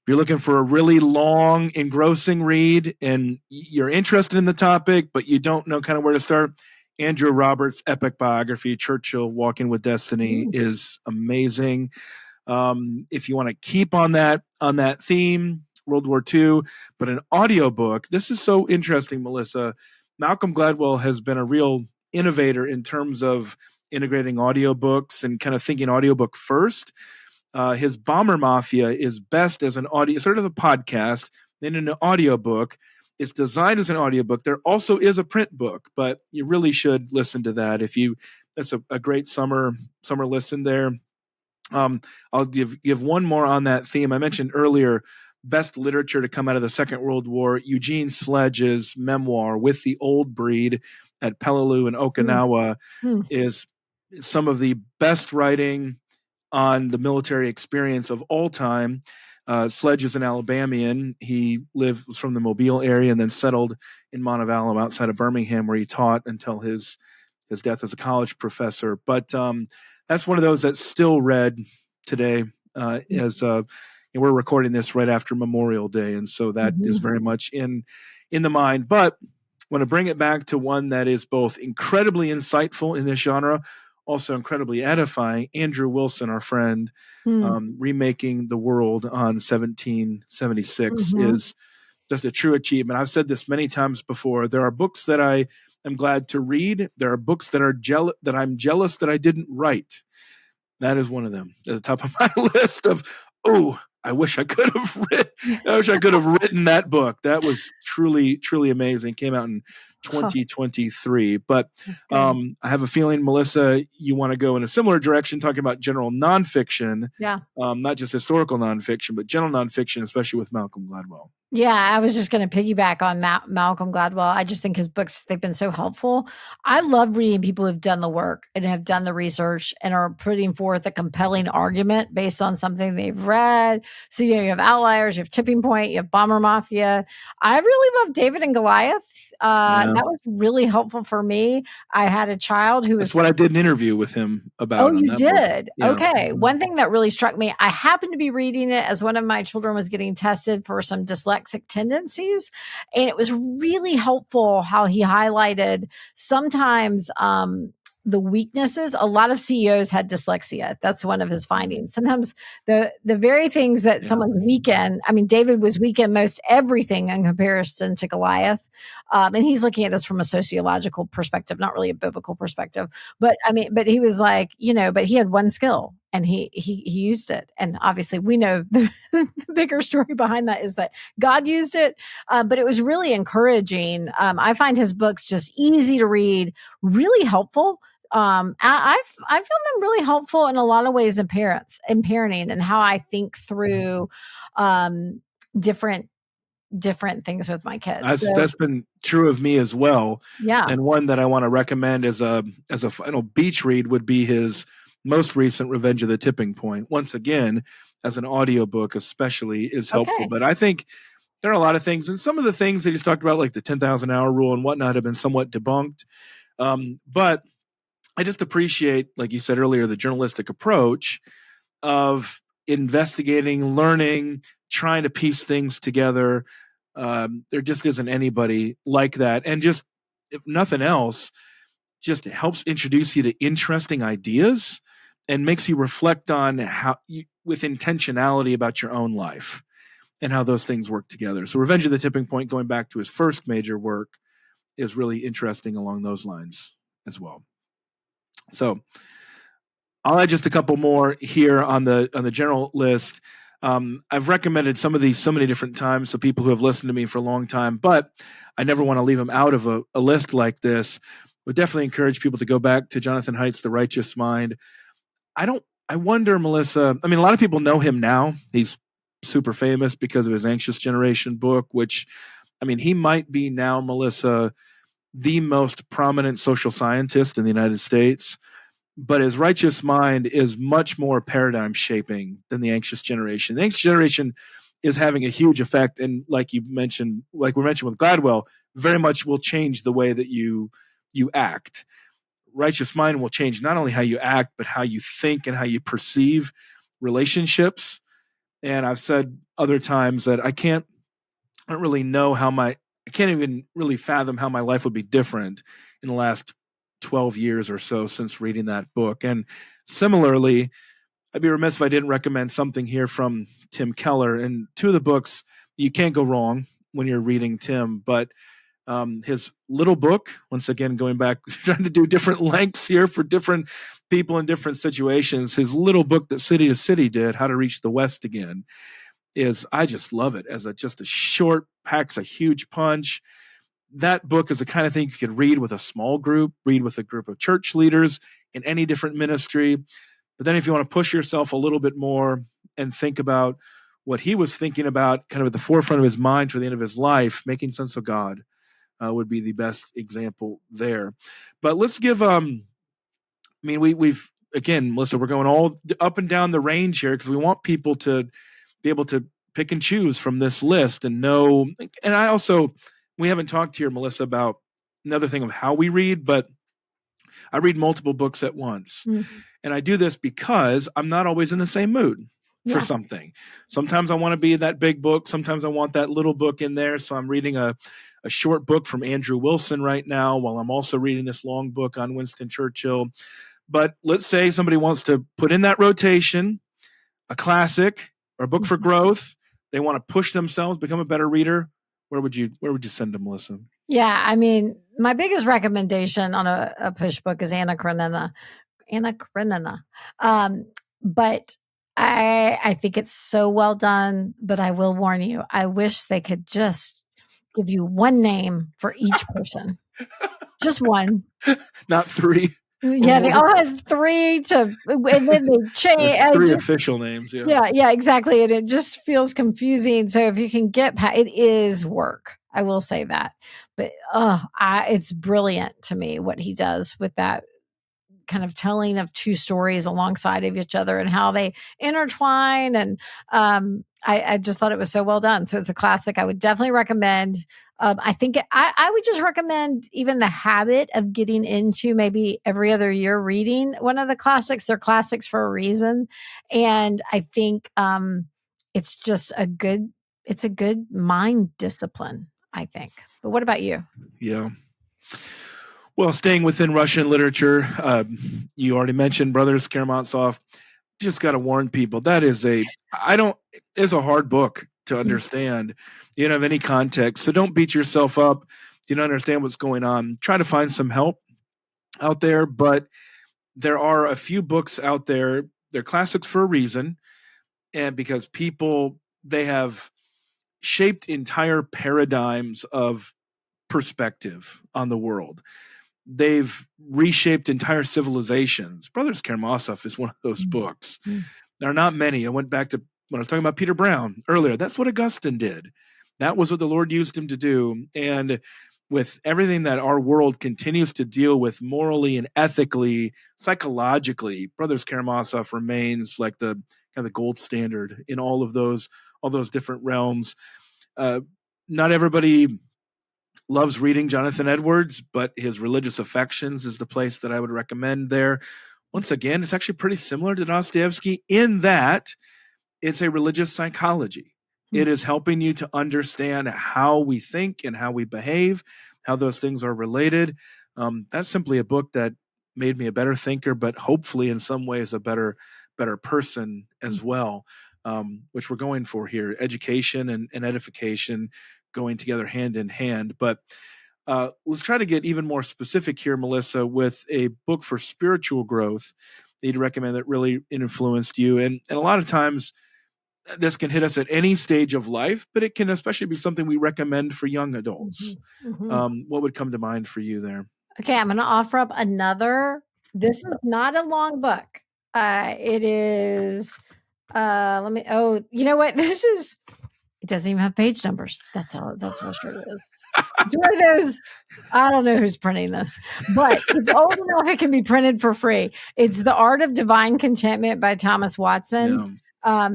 you're looking for a really long, engrossing read and you're interested in the topic, but you don't know kind of where to start, Andrew Roberts' epic biography, Churchill Walking with Destiny, is amazing. If you want to keep on that theme, World War II, but an audiobook. This is so interesting, Melissa. Malcolm Gladwell has been a real innovator in terms of integrating audiobooks and kind of thinking audiobook first. His Bomber Mafia is best as an audio, sort of a podcast, then an audiobook. It's designed as an audiobook. There also is a print book, but you really should listen to that. That's a great summer listen there. I'll give one more on that theme. I mentioned earlier, best literature to come out of the Second World War, Eugene Sledge's memoir, With the Old Breed at Peleliu in Okinawa, is some of the best writing on the military experience of all time. Sledge is an Alabamian. He was from the Mobile area and then settled in Montevallo outside of Birmingham, where he taught until his death as a college professor. But that's one of those that's still read today. As we're recording this right after Memorial Day, and so that is very much in the mind. But I want to bring it back to one that is both incredibly insightful in this genre, also incredibly edifying. Andrew Wilson, our friend, remaking The World on 1776 is just a true achievement. I've said this many times before. There are books that I am glad to read. There are books that I'm jealous that I didn't write. That is one of them at the top of my list of, I wish I could have written that book. That was truly, truly amazing. Came out in 2023. But I have a feeling, Melissa, you want to go in a similar direction, talking about general nonfiction. Yeah. Not just historical nonfiction, but general nonfiction, especially with Malcolm Gladwell. Yeah, I was just going to piggyback on Malcolm Gladwell. I just think his books, they've been so helpful. I love reading people who've done the work and have done the research and are putting forth a compelling argument based on something they've read. So you have Outliers, you have Tipping Point, you have Bomber Mafia. I really love David and Goliath. That was really helpful for me. I had a child who was... That's what I did an interview with him about. Oh, you did? Yeah. Okay. One thing that really struck me, I happened to be reading it as one of my children was getting tested for some dyslexic tendencies. And it was really helpful how he highlighted sometimes the weaknesses. A lot of CEOs had dyslexia. That's one of his findings. Sometimes the very things that someone's weak in, I mean, David was weak in most everything in comparison to Goliath. And he's looking at this from a sociological perspective, not really a biblical perspective. But I mean, but he was like, but he had one skill and he used it. And obviously we know the bigger story behind that is that God used it. But it was really encouraging. I find his books just easy to read, really helpful. I found them really helpful in a lot of ways in parenting and how I think through different things with my kids. That's been true of me as well. Yeah. And one that I want to recommend as a final beach read would be his most recent Revenge of the Tipping Point. Once again, as an audiobook especially is helpful. Okay. But I think there are a lot of things, and some of the things that he's talked about, like the 10,000 hour rule and whatnot, have been somewhat debunked. But I just appreciate, like you said earlier, the journalistic approach of investigating, learning, trying to piece things together. There just isn't anybody like that. And just, if nothing else, just helps introduce you to interesting ideas and makes you reflect on with intentionality about your own life and how those things work together. So Revenge of the Tipping Point, going back to his first major work, is really interesting along those lines as well. So I'll add just a couple more here on the general list. I've recommended some of these so many different times to people who have listened to me for a long time, but I never want to leave them out of a list like this. Would definitely encourage people to go back to Jonathan Haidt's The Righteous Mind. I wonder, Melissa, I mean, a lot of people know him now. He's super famous because of his Anxious Generation book, which, I mean, he might be now, Melissa, the most prominent social scientist in the United States. But his Righteous Mind is much more paradigm shaping than the Anxious Generation. The Anxious Generation is having a huge effect. And like we mentioned with Gladwell, very much will change the way that you act. Righteous Mind will change not only how you act, but how you think and how you perceive relationships. And I've said other times that I don't really know I can't even really fathom how my life would be different in the last 12 years or so since reading that book. And similarly, I'd be remiss if I didn't recommend something here from Tim Keller. And two of the books, you can't go wrong when you're reading Tim, but his little book, once again, going back, trying to do different lengths here for different people in different situations. His little book that City to City did, How to Reach the West Again, I just love it as just a short, packs a huge punch. That book is the kind of thing you could read with a small group, read with a group of church leaders in any different ministry. But then if you want to push yourself a little bit more and think about what he was thinking about kind of at the forefront of his mind to the end of his life, Making Sense of God would be the best example there. But let's give, we've, again, Melissa, we're going all up and down the range here because we want people to be able to pick and choose from this list and know. And we haven't talked here, Melissa, about another thing of how we read, but I read multiple books at once. Mm-hmm. And I do this because I'm not always in the same mood for something. Sometimes I want to be in that big book. Sometimes I want that little book in there. So I'm reading a short book from Andrew Wilson right now, while I'm also reading this long book on Winston Churchill. But let's say somebody wants to put in that rotation, a classic or a book for growth. They want to push themselves, become a better reader. Where would you send them, Melissa? Yeah, I mean, my biggest recommendation on a push book is Anna Karenina. But I think it's so well done, but I will warn you, I wish they could just give you one name for each person. Just one. Not three. Yeah, they all have three and then they change. Three official names. Yeah, exactly. And it just feels confusing. So if you can get it is work. I will say that. But it's brilliant to me what he does with that kind of telling of two stories alongside of each other and how they intertwine. And I just thought it was so well done. So it's a classic. I would definitely recommend. I think I would just recommend even the habit of getting into maybe every other year reading one of the classics. They're classics for a reason. And I think it's just a good mind discipline, I think. But what about you? Yeah. Well, staying within Russian literature, you already mentioned Brothers Karamazov. Just got to warn people that it's a hard book to understand. You don't have any context, so don't beat yourself up. You don't understand what's going on. Try to find some help out there, but there are a few books out there. They're classics for a reason, and because they have shaped entire paradigms of perspective on the world. They've reshaped entire civilizations. Brothers Karamazov is one of those books. Mm-hmm. There are not many. I went back to when I was talking about Peter Brown earlier. That's what Augustine did. That was what the Lord used him to do. And with everything that our world continues to deal with morally and ethically, psychologically, Brothers Karamazov remains like the kind of the gold standard in all those different realms. Not everybody loves reading Jonathan Edwards, but his Religious Affections is the place that I would recommend there. Once again, it's actually pretty similar to Dostoevsky in that it's a religious psychology. It is helping you to understand how we think and how we behave, how those things are related. That's simply a book that made me a better thinker, but hopefully in some ways a better person as well, which we're going for here. Education and edification going together hand in hand. But let's try to get even more specific here, Melissa, with a book for spiritual growth that you'd recommend that really influenced you. And a lot of times this can hit us at any stage of life, but it can especially be something we recommend for young adults. Mm-hmm. What would come to mind for you there? Okay, I'm going to offer up another. This is not a long book. It is, you know what? It doesn't even have page numbers. That's how short it is. It's one of those, I don't know who's printing this, but it's old enough it can be printed for free. It's The Art of Divine Contentment by Thomas Watson. Yeah.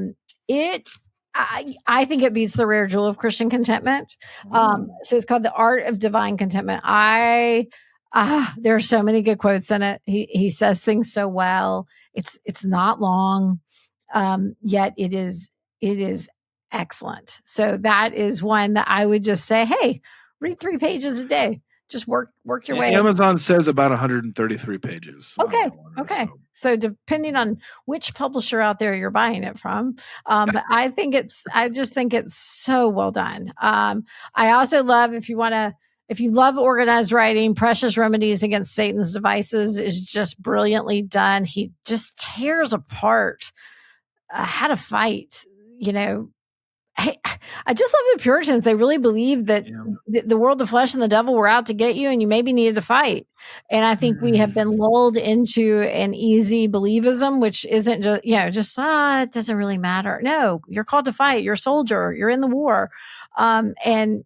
I think it beats The Rare Jewel of Christian Contentment. So it's called The Art of Divine Contentment. There are so many good quotes in it. He says things so well. It's not long, yet it is Excellent. So that is one that I would just say, hey, read 3 pages a day. Just work your way. Amazon says about 133 pages. Okay. On that one, Okay. So depending on which publisher out there you're buying it from, but I just think it's so well done. I also love if you love organized writing, Precious Remedies Against Satan's Devices is just brilliantly done. He just tears apart how to fight, I just love the Puritans. They really believed that the world, the flesh, and the devil were out to get you, and you maybe needed to fight. And I think we have been lulled into an easy believism, which isn't just, it doesn't really matter. No, you're called to fight. You're a soldier. You're in the war. And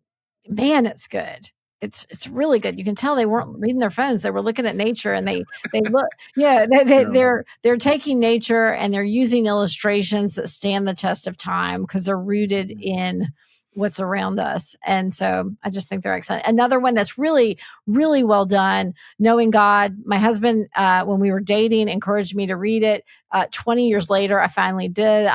man, it's good. It's really good. You can tell they weren't reading their phones. They were looking at nature, and they look, they're taking nature and they're using illustrations that stand the test of time because they're rooted in what's around us. And so I just think they're excellent. Another one that's really, really well done, Knowing God. My husband, when we were dating, encouraged me to read it. 20 years later, I finally did.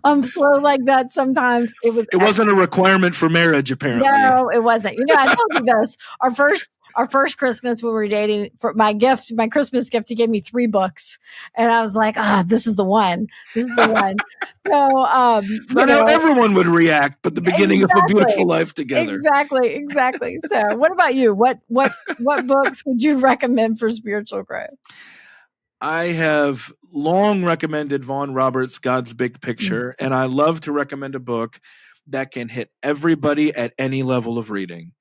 I'm slow like that sometimes. It wasn't a requirement for marriage, apparently. No, it wasn't. I told you this. Our first Christmas when we were dating, for my Christmas gift, he gave me 3 books. And I was like, this is the one. This is the one. So, not how everyone would react, but the beginning of a beautiful life together. Exactly. So what about you? What books would you recommend for spiritual growth? I have long recommended Vaughn Roberts' God's Big Picture, and I love to recommend a book that can hit everybody at any level of reading.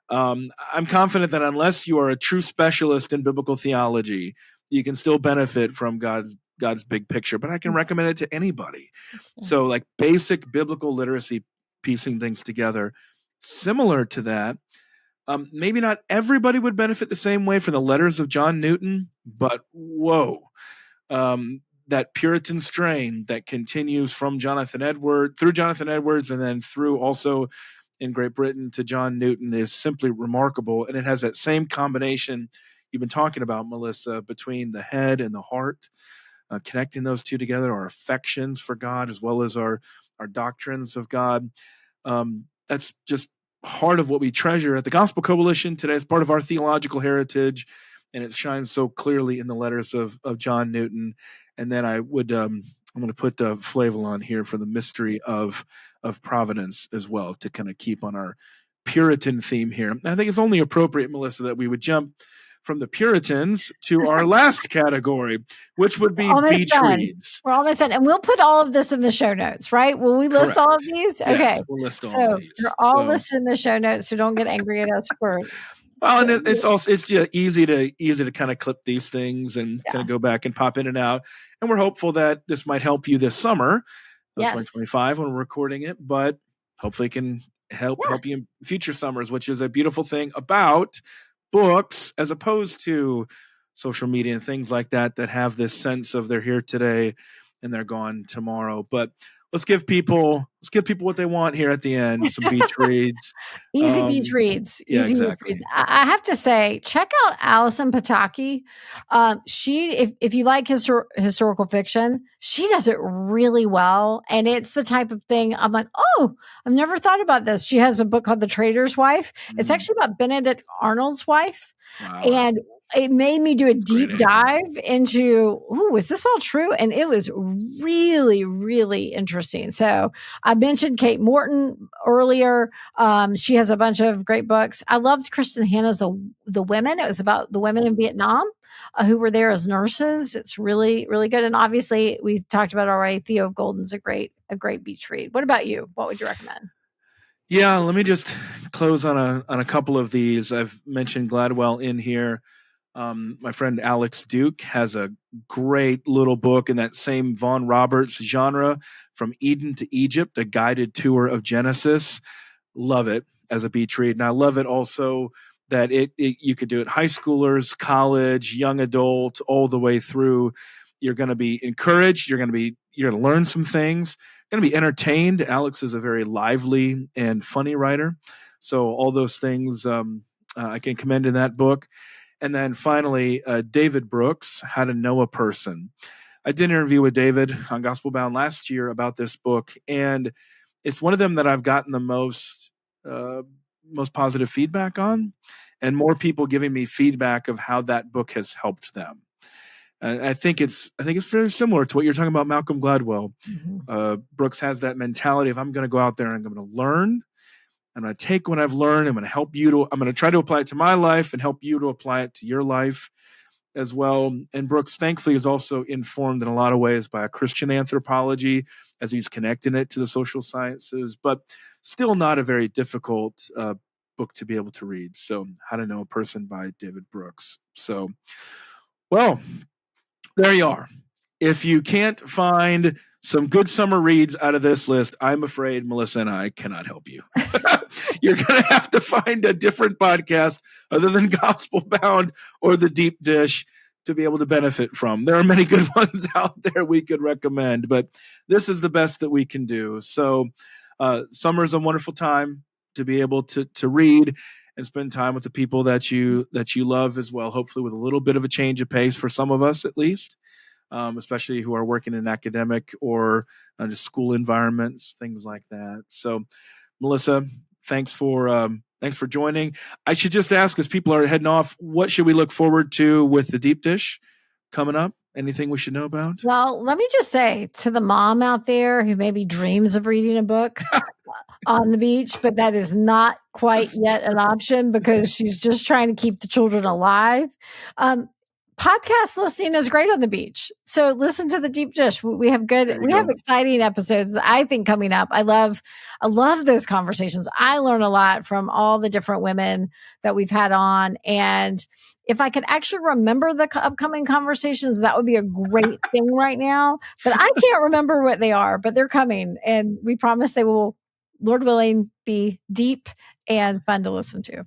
I'm confident that unless you are a true specialist in biblical theology, you can still benefit from God's Big Picture, but I can recommend it to anybody. So like basic biblical literacy, piecing things together, similar to that. Maybe not everybody would benefit the same way from the letters of John Newton, but whoa. That Puritan strain that continues from through Jonathan Edwards, and then through also in Great Britain to John Newton is simply remarkable. And it has that same combination you've been talking about, Melissa, between the head and the heart, connecting those two together, our affections for God, as well as our doctrines of God. That's just part of what we treasure at the Gospel Coalition today. It's part of our theological heritage, and it shines so clearly in the letters of John Newton. And then I'm going to put Flavel on here for the mystery of providence as well, to kind of keep on our Puritan theme here. And I think it's only appropriate, Melissa, that we would jump from the Puritans to our last category, which would be beach reads. We're almost done. And we'll put all of this in the show notes, right? Will we list all of these? Yes, okay. We'll list all of these. They're all listed in the show notes, so don't get angry at us for well, and it's just easy to kind of clip these things and kind of go back and pop in and out. And we're hopeful that this might help you this summer, 2025, when we're recording it, but hopefully it can help you in future summers, which is a beautiful thing about books as opposed to social media and things like that have this sense of they're here today and they're gone tomorrow. But let's give people what they want here at the end. Some beach reads. Easy beach reads. Yeah, Easy exactly. Beach reads. I have to say, check out Allison Pataki. If you like historical fiction, she does it really well. And it's the type of thing I'm like, oh, I've never thought about this. She has a book called The Trader's Wife. It's actually about Benedict Arnold's wife. Wow. And it made me do a deep dive into, is this all true? And it was really, really interesting. So I mentioned Kate Morton earlier. She has a bunch of great books. I loved Kristen Hanna's The Women. It was about the women in Vietnam who were there as nurses. It's really, really good. And obviously we talked about already, Theo of Golden's a great beach read. What about you? What would you recommend? Yeah, let me just close on a couple of these. I've mentioned Gladwell in here. My friend Alex Duke has a great little book in that same Vaughn Roberts genre, From Eden to Egypt, a guided tour of Genesis. Love it as a beach read. And I love it also that you could do it high schoolers, college, young adult, all the way through. You're going to be encouraged. You're going to learn some things. You're going to be entertained. Alex is a very lively and funny writer. So all those things I can commend in that book. And then finally, David Brooks, How to Know a Person. I did an interview with David on Gospelbound last year about this book, and it's one of them that I've gotten the most positive feedback on, and more people giving me feedback of how that book has helped them. I think it's very similar to what you're talking about, Malcolm Gladwell. Mm-hmm. Brooks has that mentality of, I'm going to go out there and I'm going to learn. I'm going to take what I've learned. I'm going to help you I'm going to try to apply it to my life and help you to apply it to your life as well. And Brooks, thankfully, is also informed in a lot of ways by a Christian anthropology as he's connecting it to the social sciences, but still not a very difficult book to be able to read. So, How to Know a Person by David Brooks. So, well, there you are. If you can't find some good summer reads out of this list, I'm afraid Melissa and I cannot help you. You're going to have to find a different podcast other than Gospelbound or The Deep Dish to be able to benefit from. There are many good ones out there we could recommend, but this is the best that we can do. So summer is a wonderful time to be able to read and spend time with the people that you love as well, hopefully with a little bit of a change of pace for some of us at least, especially who are working in academic or just school environments, things like that. So, Melissa, thanks for joining. I should just ask, as people are heading off, what should we look forward to with The Deep Dish coming up? Anything we should know about? Well, let me just say to the mom out there who maybe dreams of reading a book on the beach, but that is not quite yet an option because she's just trying to keep the children alive. Podcast listening is great on the beach. So listen to The Deep Dish. We have have exciting episodes, I think, coming up. I love those conversations. I learn a lot from all the different women that we've had on. And if I could actually remember the upcoming conversations, that would be a great thing right now. But I can't remember what they are, but they're coming. And we promise they will, Lord willing, be deep and fun to listen to.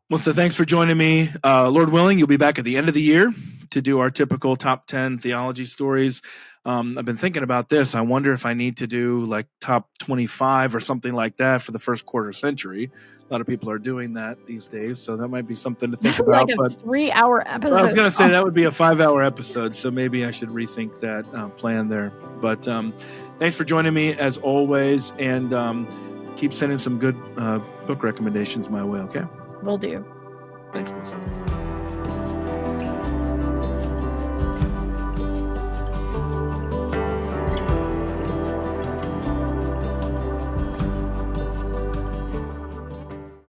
Melissa, thanks for joining me. Lord willing, you'll be back at the end of the year to do our typical top 10 theology stories. I've been thinking about this. I wonder if I need to do like top 25 or something like that for the first quarter century. A lot of people are doing that these days, so that might be something to think about. Like a 3-hour episode. I was going to say that would be a 5-hour episode, so maybe I should rethink that plan there. But thanks for joining me as always, and keep sending some good book recommendations my way, okay? Will do. Thanks, Melissa.